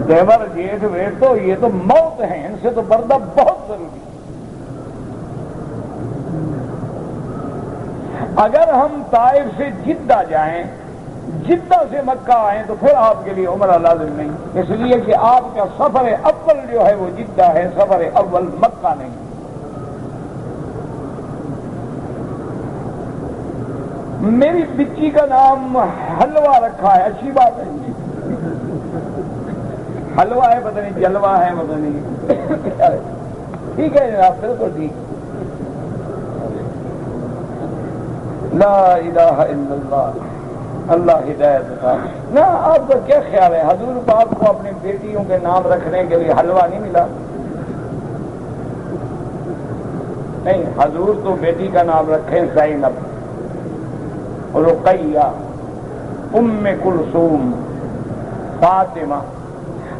دیور جیٹھ ویٹ تو یہ تو موت ہے، ان سے تو پردہ بہت ضروری ہے۔ اگر ہم طائف سے جدہ جائیں، جدہ سے مکہ آئیں تو پھر آپ کے لیے عمرہ لازم نہیں، اس لیے کہ آپ کا سفر اول جو ہے وہ جدہ ہے، سفر اول مکہ نہیں۔ میری بچی کا نام حلوہ رکھا ہے، اچھی بات ہے، حلوہ ہے پتہ نہیں جلوہ ہے پتہ نہیں، ٹھیک ہے جناب، بالکل ٹھیک۔ لا الہ الا اللہ، اللہ ہدایت کا نا۔ آپ کا کیا خیال ہے، حضور پاک کو اپنی بیٹیوں کے نام رکھنے کے لیے حلوہ نہیں ملا؟ نہیں، حضور تو بیٹی کا نام رکھیں زینب، رقیہ، ام کلثوم، فاطمہ۔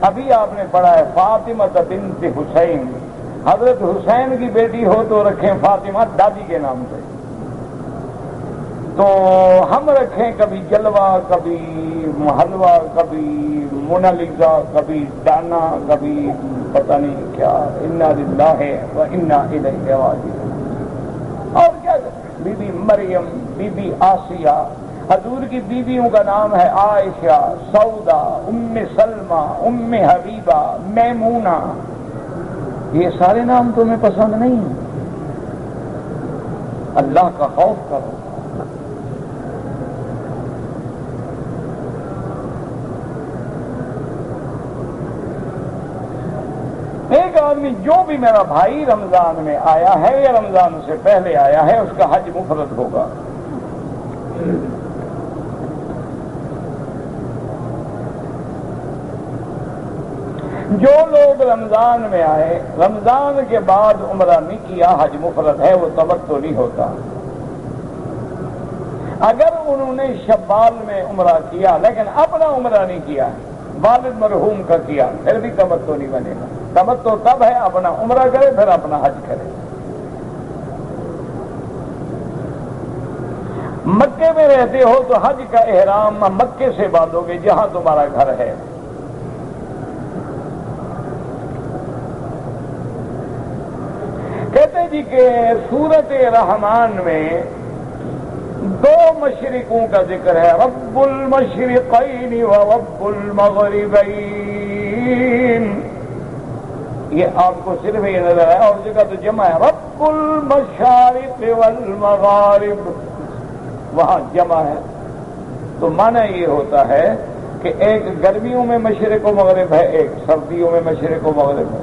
ابھی آپ نے پڑھا ہے فاطمہ بنت حسین، حضرت حسین کی بیٹی ہو تو رکھیں فاطمہ دادی کے نام سے۔ تو ہم رکھیں کبھی جلوہ، کبھی حلوہ، کبھی مونالیزا، کبھی ڈانا، کبھی پتہ نہیں کیا، انا للہ و انا الیہ راجعون۔ اور کیا بی بی مریم، بی بی آسیہ، حضور کی بیویوں کا نام ہے عائشہ، سودا، ام سلمہ، ام حبیبہ، میمونہ۔ یہ سارے نام تمہیں پسند نہیں ہیں؟ اللہ کا خوف کرو۔ ایک آدمی جو بھی میرا بھائی رمضان میں آیا ہے یا رمضان سے پہلے آیا ہے، اس کا حج مفرد ہوگا۔ جو لوگ رمضان میں آئے، رمضان کے بعد عمرہ نہیں کیا، حج مفرد ہے، وہ تمتع نہیں ہوتا۔ اگر انہوں نے شوال میں عمرہ کیا لیکن اپنا عمرہ نہیں کیا، والد مرحوم کا کیا، پھر بھی تمتع نہیں بنے گا۔ تمتع تب ہے اپنا عمرہ کرے پھر اپنا حج کرے۔ مکے میں رہتے ہو تو حج کا احرام مکے سے باندھو گے جہاں تمہارا گھر ہے. کہتے جی کہ سورۃ رحمان میں دو مشرقوں کا ذکر ہے، رب المشرقین و رب المغربین. یہ آپ کو صرف یہ نظر ہے، اور جگہ تو جمع ہے رب المشارق والمغارب، وہاں جمع ہے. تو معنی یہ ہوتا ہے کہ ایک گرمیوں میں مشرق و مغرب ہے، ایک سردیوں میں مشرق و مغرب ہے،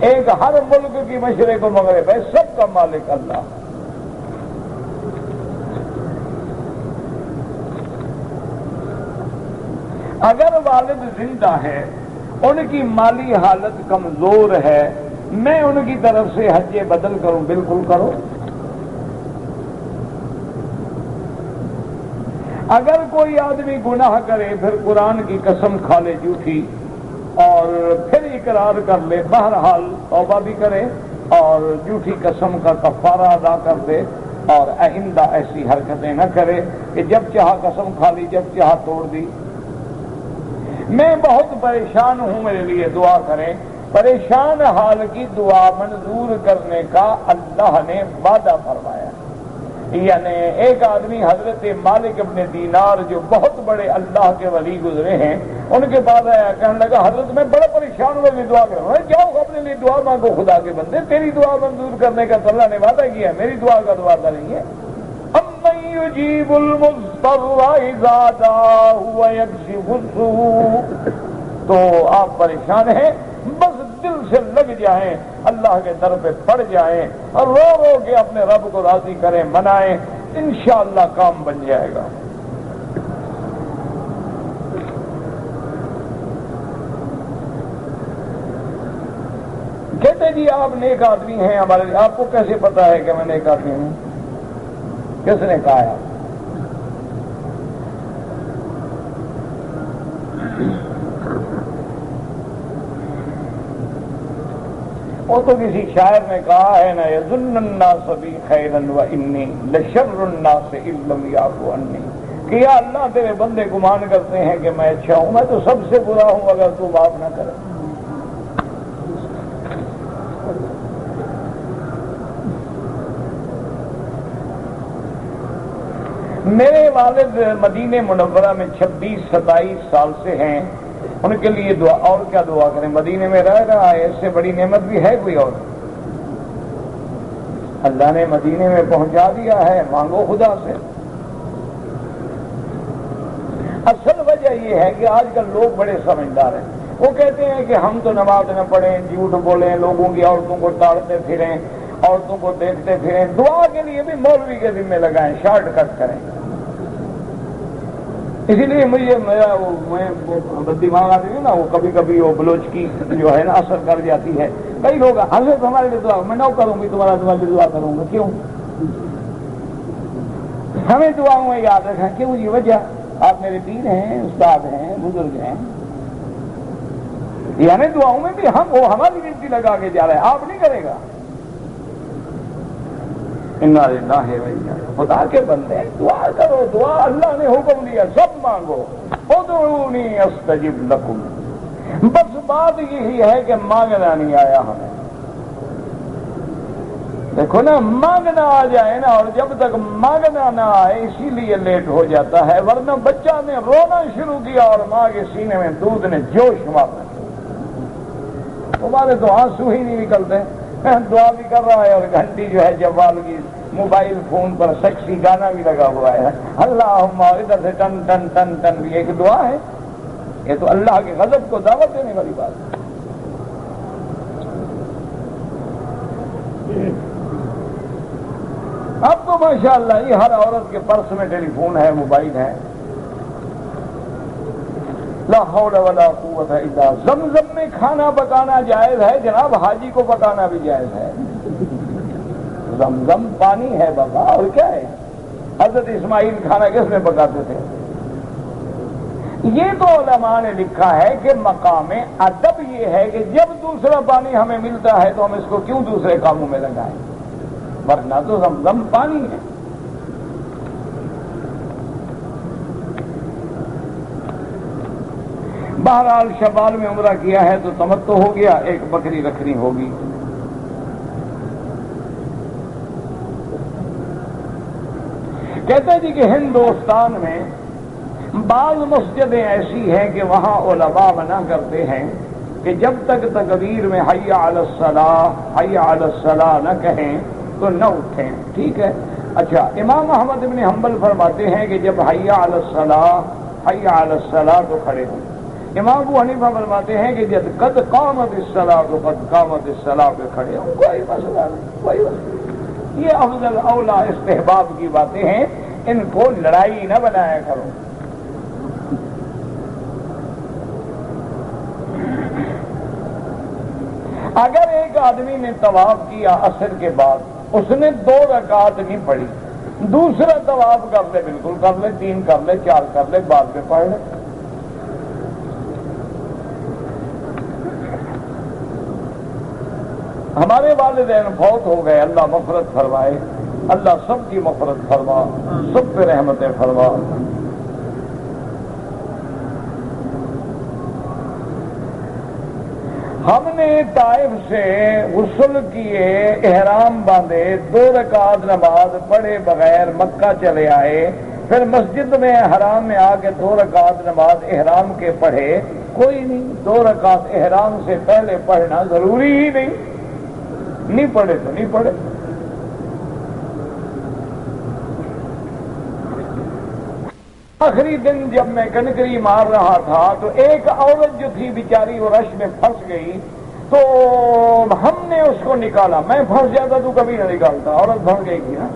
ایک ہر ملک کی مشرق و مغرب ہے، سب کا مالک اللہ. اگر والد زندہ ہے، ان کی مالی حالت کمزور ہے، میں ان کی طرف سے حج بدل کروں؟ بالکل کرو. اگر کوئی آدمی گناہ کرے پھر قرآن کی قسم کھا لے جھوٹی اور پھر اقرار کر لے، بہرحال توبہ بھی کرے اور جھوٹی قسم کا کفارہ ادا کر دے، اور آئندہ ایسی حرکتیں نہ کرے کہ جب چاہا قسم کھا لی، جب چاہا توڑ دی. میں بہت پریشان ہوں، میرے لیے دعا کریں. پریشان حال کی دعا منظور کرنے کا اللہ نے وعدہ فرمایا. یعنی ایک آدمی حضرت مالک ابن دینار جو بہت بڑے اللہ کے ولی گزرے ہیں، ان کے بعد آیا، کہنے لگا حضرت میں بڑا پریشان ہوں، میں دعا کروں. جاؤ اپنے لیے دعا مانگو، خدا کے بندے تیری دعا منظور کرنے کا اللہ نے وعدہ کیا ہے، میری دعا کا تو وعدہ نہیں ہے. امن یجیب المضطر اذا دعاہ ویکشف السوء. تو آپ پریشان ہیں، بس دل سے لگ جائیں، اللہ کے در پہ پڑ جائیں اور رو رو کے اپنے رب کو راضی کریں، منائیں، انشاءاللہ کام بن جائے گا. کہتے جی آپ نیک آدمی ہیں ہمارے لیے. آپ کو کیسے پتا ہے کہ میں نیک آدمی ہوں؟ کس نے کہا ہے؟ وہ تو کسی شاعر نے کہا ہے نا، یظن الناس بی خیرا وانی لشر الناس ان لم یعفو عنی، کہ یا اللہ تیرے بندے گمان کرتے ہیں کہ میں اچھا ہوں، میں تو سب سے برا ہوں اگر تو معاف نہ کرے. میرے والد مدینہ منورہ میں 26-27 سال سے ہیں، ان کے لیے دعا. اور کیا دعا کریں؟ مدینے میں رہ رہا ہے، اس سے بڑی نعمت بھی ہے کوئی اور؟ اللہ نے مدینے میں پہنچا دیا ہے، مانگو خدا سے. اصل وجہ یہ ہے کہ آج کل لوگ بڑے سمجھدار ہیں. وہ کہتے ہیں کہ ہم تو نماز نہ پڑھیں، جھوٹ بولیں، لوگوں کی عورتوں کو ٹاڑتے پھریں، عورتوں کو دیکھتے پھریں، دعا کے لیے بھی مولوی کے ذمہ لگائیں، شارٹ کٹ کریں. اسی لیے مجھے میرا میں دماغ آتی ہے نا، وہ کبھی کبھی وہ بلوچ کی جو ہے نا اثر کر جاتی ہے. کئی لوگ حضرت ہمارے لیے دعا، میں نہ کروں گی تمہارے لیے دعا کروں گا. کیوں؟ ہمیں دعاؤں میں یاد رکھیں. کیوں جی؟ وجہ آپ میرے پیر ہیں، استاد ہیں، بزرگ ہیں، یعنی دعاؤں میں بھی ہم وہ ہماری گنتی لگا کے جا رہے ہیں، آپ نہیں کرے گا. خدا کے بندے دعا کرو، دعا اللہ نے حکم دیا، سب مانگو. ادعونی استجب لکم. بس بات یہی ہے کہ مانگنا نہیں آیا ہمیں. دیکھو نا، مانگنا آ جائے نا، اور جب تک مانگنا نہ آئے اسی لیے لیٹ ہو جاتا ہے. ورنہ بچہ نے رونا شروع کیا اور ماں کے سینے میں دودھ نے جوش مارنا، تمہارے تو آنسو ہی نہیں نکلتے. دعا بھی کر رہا ہے اور گھنٹی جو ہے جوال کی موبائل فون پر سیکسی گانا بھی لگا ہوا ہے، اللہم، ادھر سے ٹن ٹن ٹن ٹن. یہ ایک دعا ہے؟ یہ تو اللہ کے غضب کو دعوت دینے والی بات ہے. اب تو ماشاءاللہ یہ ہر عورت کے پرس میں ٹیلی فون ہے، موبائل ہے. لا حول ولا قوت الا. زمزم میں کھانا پکانا جائز ہے جناب، حاجی کو پکانا بھی جائز ہے. زمزم پانی ہے بابا، اور کیا ہے؟ حضرت اسماعیل کھانا کس میں پکاتے تھے؟ یہ تو علماء نے لکھا ہے کہ مقام ادب یہ ہے کہ جب دوسرا پانی ہمیں ملتا ہے تو ہم اس کو کیوں دوسرے کاموں میں لگائیں، ورنہ تو زمزم پانی ہے. بہرحال شوال میں عمرہ کیا ہے تو تمتع ہو گیا، ایک بکری رکھنی ہوگی۔ کہتے ہیں جی کہ ہندوستان میں بعض مسجدیں ایسی ہیں کہ وہاں علماء منع کرتے ہیں کہ جب تک تکبیر میں حی علی الصلاۃ حی علی الصلاۃ نہ کہیں تو نہ اٹھیں، ٹھیک ہے۔ اچھا، امام احمد بن حنبل فرماتے ہیں کہ جب حی علی الصلاۃ حی علی الصلاۃ تو کھڑے ہوں۔ امام ابو حنیفہ فرماتے ہیں کہ جب قد قامت الصلاۃ قد قامت الصلاۃ پہ کھڑے ہوں، کوئی مسئلہ نہیں، کوئی مسئلہ نہیں۔ یہ افضل اولا استحباب کی باتیں ہیں، ان کو لڑائی نہ بنایا کرو۔ اگر ایک آدمی نے طواف کیا عصر کے بعد، اس نے 2 رکعت نہیں پڑھی، دوسرا طواف کر لے، بالکل کر لے، 3 کر لے، 4 کر لے، بعد میں پڑھ لے۔ ہمارے والدین فوت ہو گئے، اللہ مغفرت فرمائے، اللہ سب کی مغفرت فرما، سب پہ رحمتیں فرما۔ ہم نے طائف سے غسل کیے، احرام باندھے، 2 رکعت نماز پڑھے بغیر مکہ چلے آئے، پھر مسجد میں حرام میں آ کے 2 رکعت نماز احرام کے پڑھے، کوئی نہیں، 2 رکعت احرام سے پہلے پڑھنا ضروری ہی نہیں پڑھے تو نہیں پڑھے۔ آخری دن جب میں کنکری مار رہا تھا تو ایک عورت جو تھی بیچاری وہ رش میں پھنس گئی، تو ہم نے اس کو نکالا۔ میں پھنس جاتا تو کبھی نہ نکالتا، عورت پھنس گئی تھی نا،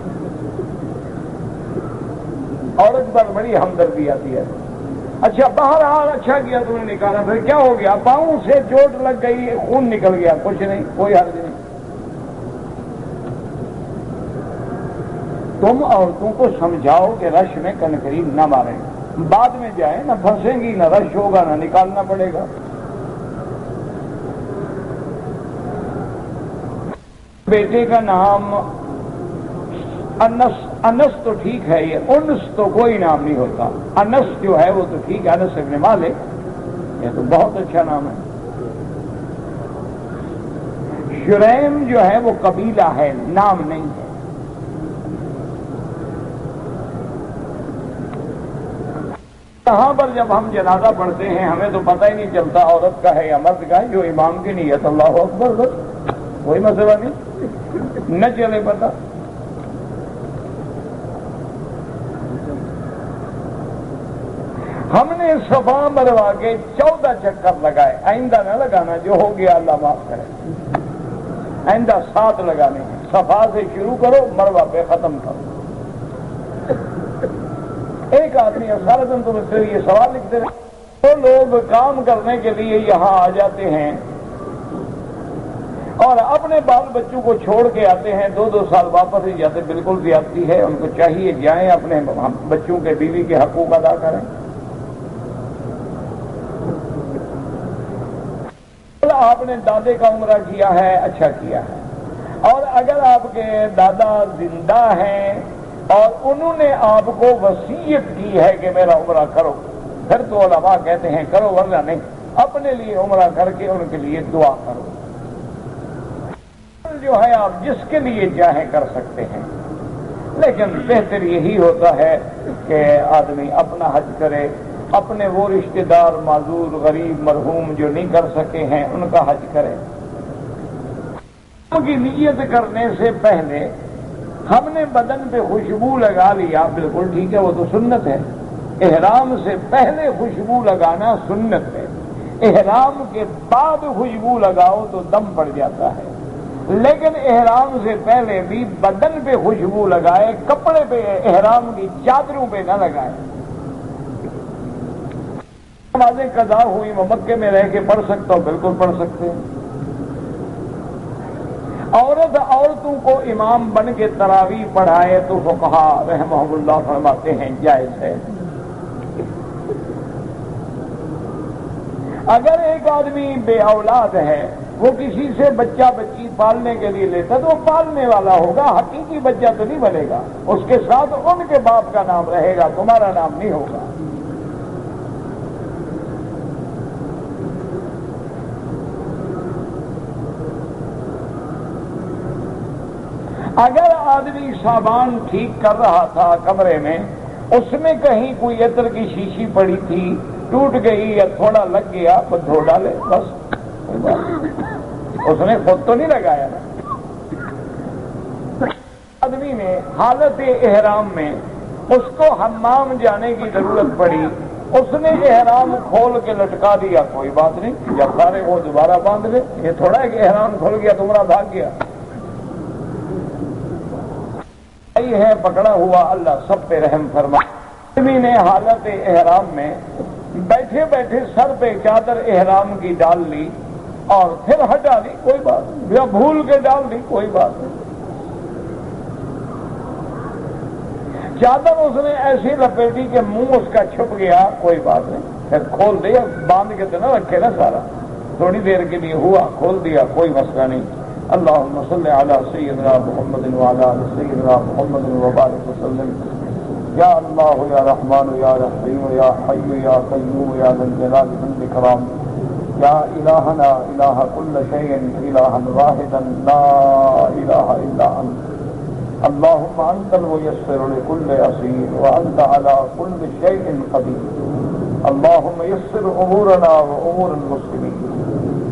عورت پر بڑی ہمدردی آتی ہے۔ اچھا، بہرحال اچھا کیا تم نے نکالا۔ پھر کیا ہو گیا؟ پاؤں سے چوٹ لگ گئی، خون نکل گیا، کچھ نہیں، کوئی حرج نہیں۔ تم عورتوں کو سمجھاؤ کہ رش میں کنکری نہ ماریں، بعد میں جائیں، نہ پھنسیں گی، نہ رش ہوگا، نہ نکالنا پڑے گا۔ بیٹے کا نام انس تو ٹھیک ہے، یہ انس تو کوئی نام نہیں ہوتا، انس جو ہے وہ تو ٹھیک ہے، انس ابن مالک، یہ تو بہت اچھا نام ہے۔ شریم جو ہے وہ قبیلہ ہے، نام نہیں ہے۔ یہاں پر جب ہم جنازہ پڑھتے ہیں ہمیں تو پتہ ہی نہیں چلتا عورت کا ہے یا مرد کا ہے، جو امام کی نیت اللہ اکبر، بس کوئی مسئلہ نہیں، نہ چلے پتہ۔ ہم نے صفا مروا کے 14 چکر لگائے، آئندہ نہ لگانا، جو ہو گیا اللہ معاف کرے، آئندہ 7 لگانے ہیں۔ صفا سے شروع کرو، مروا پہ ختم کرو۔ ایک آدمی سارا دن تو مجھ سے یہ سوال لکھتے رہے، وہ لوگ کام کرنے کے لیے یہاں آ جاتے ہیں اور اپنے بال بچوں کو چھوڑ کے آتے ہیں، 2 سال واپس ہی جاتے، بالکل زیادتی ہے۔ ان کو چاہیے جائیں، اپنے بچوں کے، بیوی کے حقوق ادا کریں۔ آپ نے دادے کا عمرہ کیا ہے، اچھا کیا ہے، اور اگر آپ کے دادا زندہ ہیں اور انہوں نے آپ کو وصیت کی ہے کہ میرا عمرہ کرو، پھر تو علماء کہتے ہیں کرو، ورنہ نہیں، اپنے لیے عمرہ کر کے ان کے لیے دعا کرو۔ جو ہے آپ جس کے لیے چاہیں کر سکتے ہیں، لیکن بہتر یہی ہوتا ہے کہ آدمی اپنا حج کرے، اپنے وہ رشتہ دار معذور غریب مرحوم جو نہیں کر سکے ہیں ان کا حج کرے۔ ان کی نیت کرنے سے پہلے ہم نے بدن پہ خوشبو لگا لیا، بالکل ٹھیک ہے، وہ تو سنت ہے۔ احرام سے پہلے خوشبو لگانا سنت ہے، احرام کے بعد خوشبو لگاؤ تو دم پڑ جاتا ہے۔ لیکن احرام سے پہلے بھی بدن پہ خوشبو لگائے، کپڑے پہ، احرام کی چادروں پہ نہ لگائے۔ نمازیں قضا ہوئی، میں مکے میں رہ کے پڑھ سکتا ہوں، بالکل پڑھ سکتے ہیں۔ عورتوں کو امام بن کے تراویح پڑھائے تو فقہا رحمہ اللہ فرماتے ہیں جائز ہے۔ اگر ایک آدمی بے اولاد ہے، وہ کسی سے بچہ بچی پالنے کے لیے لیتا تو وہ پالنے والا ہوگا، حقیقی بچہ تو نہیں بنے گا، اس کے ساتھ ان کے باپ کا نام رہے گا، تمہارا نام نہیں ہوگا۔ اگر آدمی صابان ٹھیک کر رہا تھا کمرے میں، اس میں کہیں کوئی عطر کی شیشی پڑی تھی، ٹوٹ گئی یا تھوڑا لگ گیا تو دھو ڈالے بس، اس نے خود تو نہیں لگایا نا۔ آدمی نے حالت احرام میں اس کو حمام جانے کی ضرورت پڑی، اس نے احرام کھول کے لٹکا دیا، کوئی بات نہیں، جب سارے وہ دوبارہ باندھ لے، یہ تھوڑا ہے کہ احرام کھل گیا تمہارا بھاگ گیا۔ یہ ہے پکڑا ہوا، اللہ سب پہ رحم فرمائے۔ آدمی نے حالت احرام میں بیٹھے بیٹھے سر پہ چادر احرام کی ڈال لی اور پھر ہٹا دی، کوئی بات نہیں، یا بھول کے ڈال دی، کوئی بات نہیں۔ چادر اس نے ایسی لپیٹی کہ منہ اس کا چھپ گیا، کوئی بات نہیں، پھر کھول دیا، باندھ کے تو نہ رکھے نا سارا، تھوڑی دیر کے لیے ہوا، کھول دیا، کوئی مسئلہ نہیں۔ اللہم صلی علی سیدنا محمد وعلی آل سیدنا محمد وبارک وسلم۔ یا اللہ یا رحمان یا رحیم یا حی یا قیوم یا ذا الجلال والاکرام، یا الہنا الہ کل شیء الہا واحدا لا الہ الا انت، اللہم انت الميسر لكل عسیر وانت على كل شیء قدیر، اللہم یسر امورنا وامور المسلمین،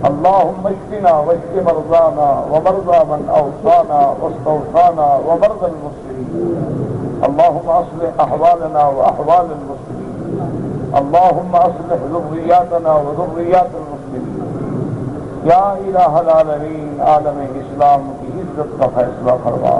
اللہم اشفنا واشف مرضانا ومرضى من اوصانا واستوصانا ومرضى المسلمین، اللہم اصلح احوالنا واحوال المسلمین، اللہم اصلح ذریاتنا وذریات المسلمین، یا الہ العالمین، عالم اسلام کی عزت کا فیصلہ فرما۔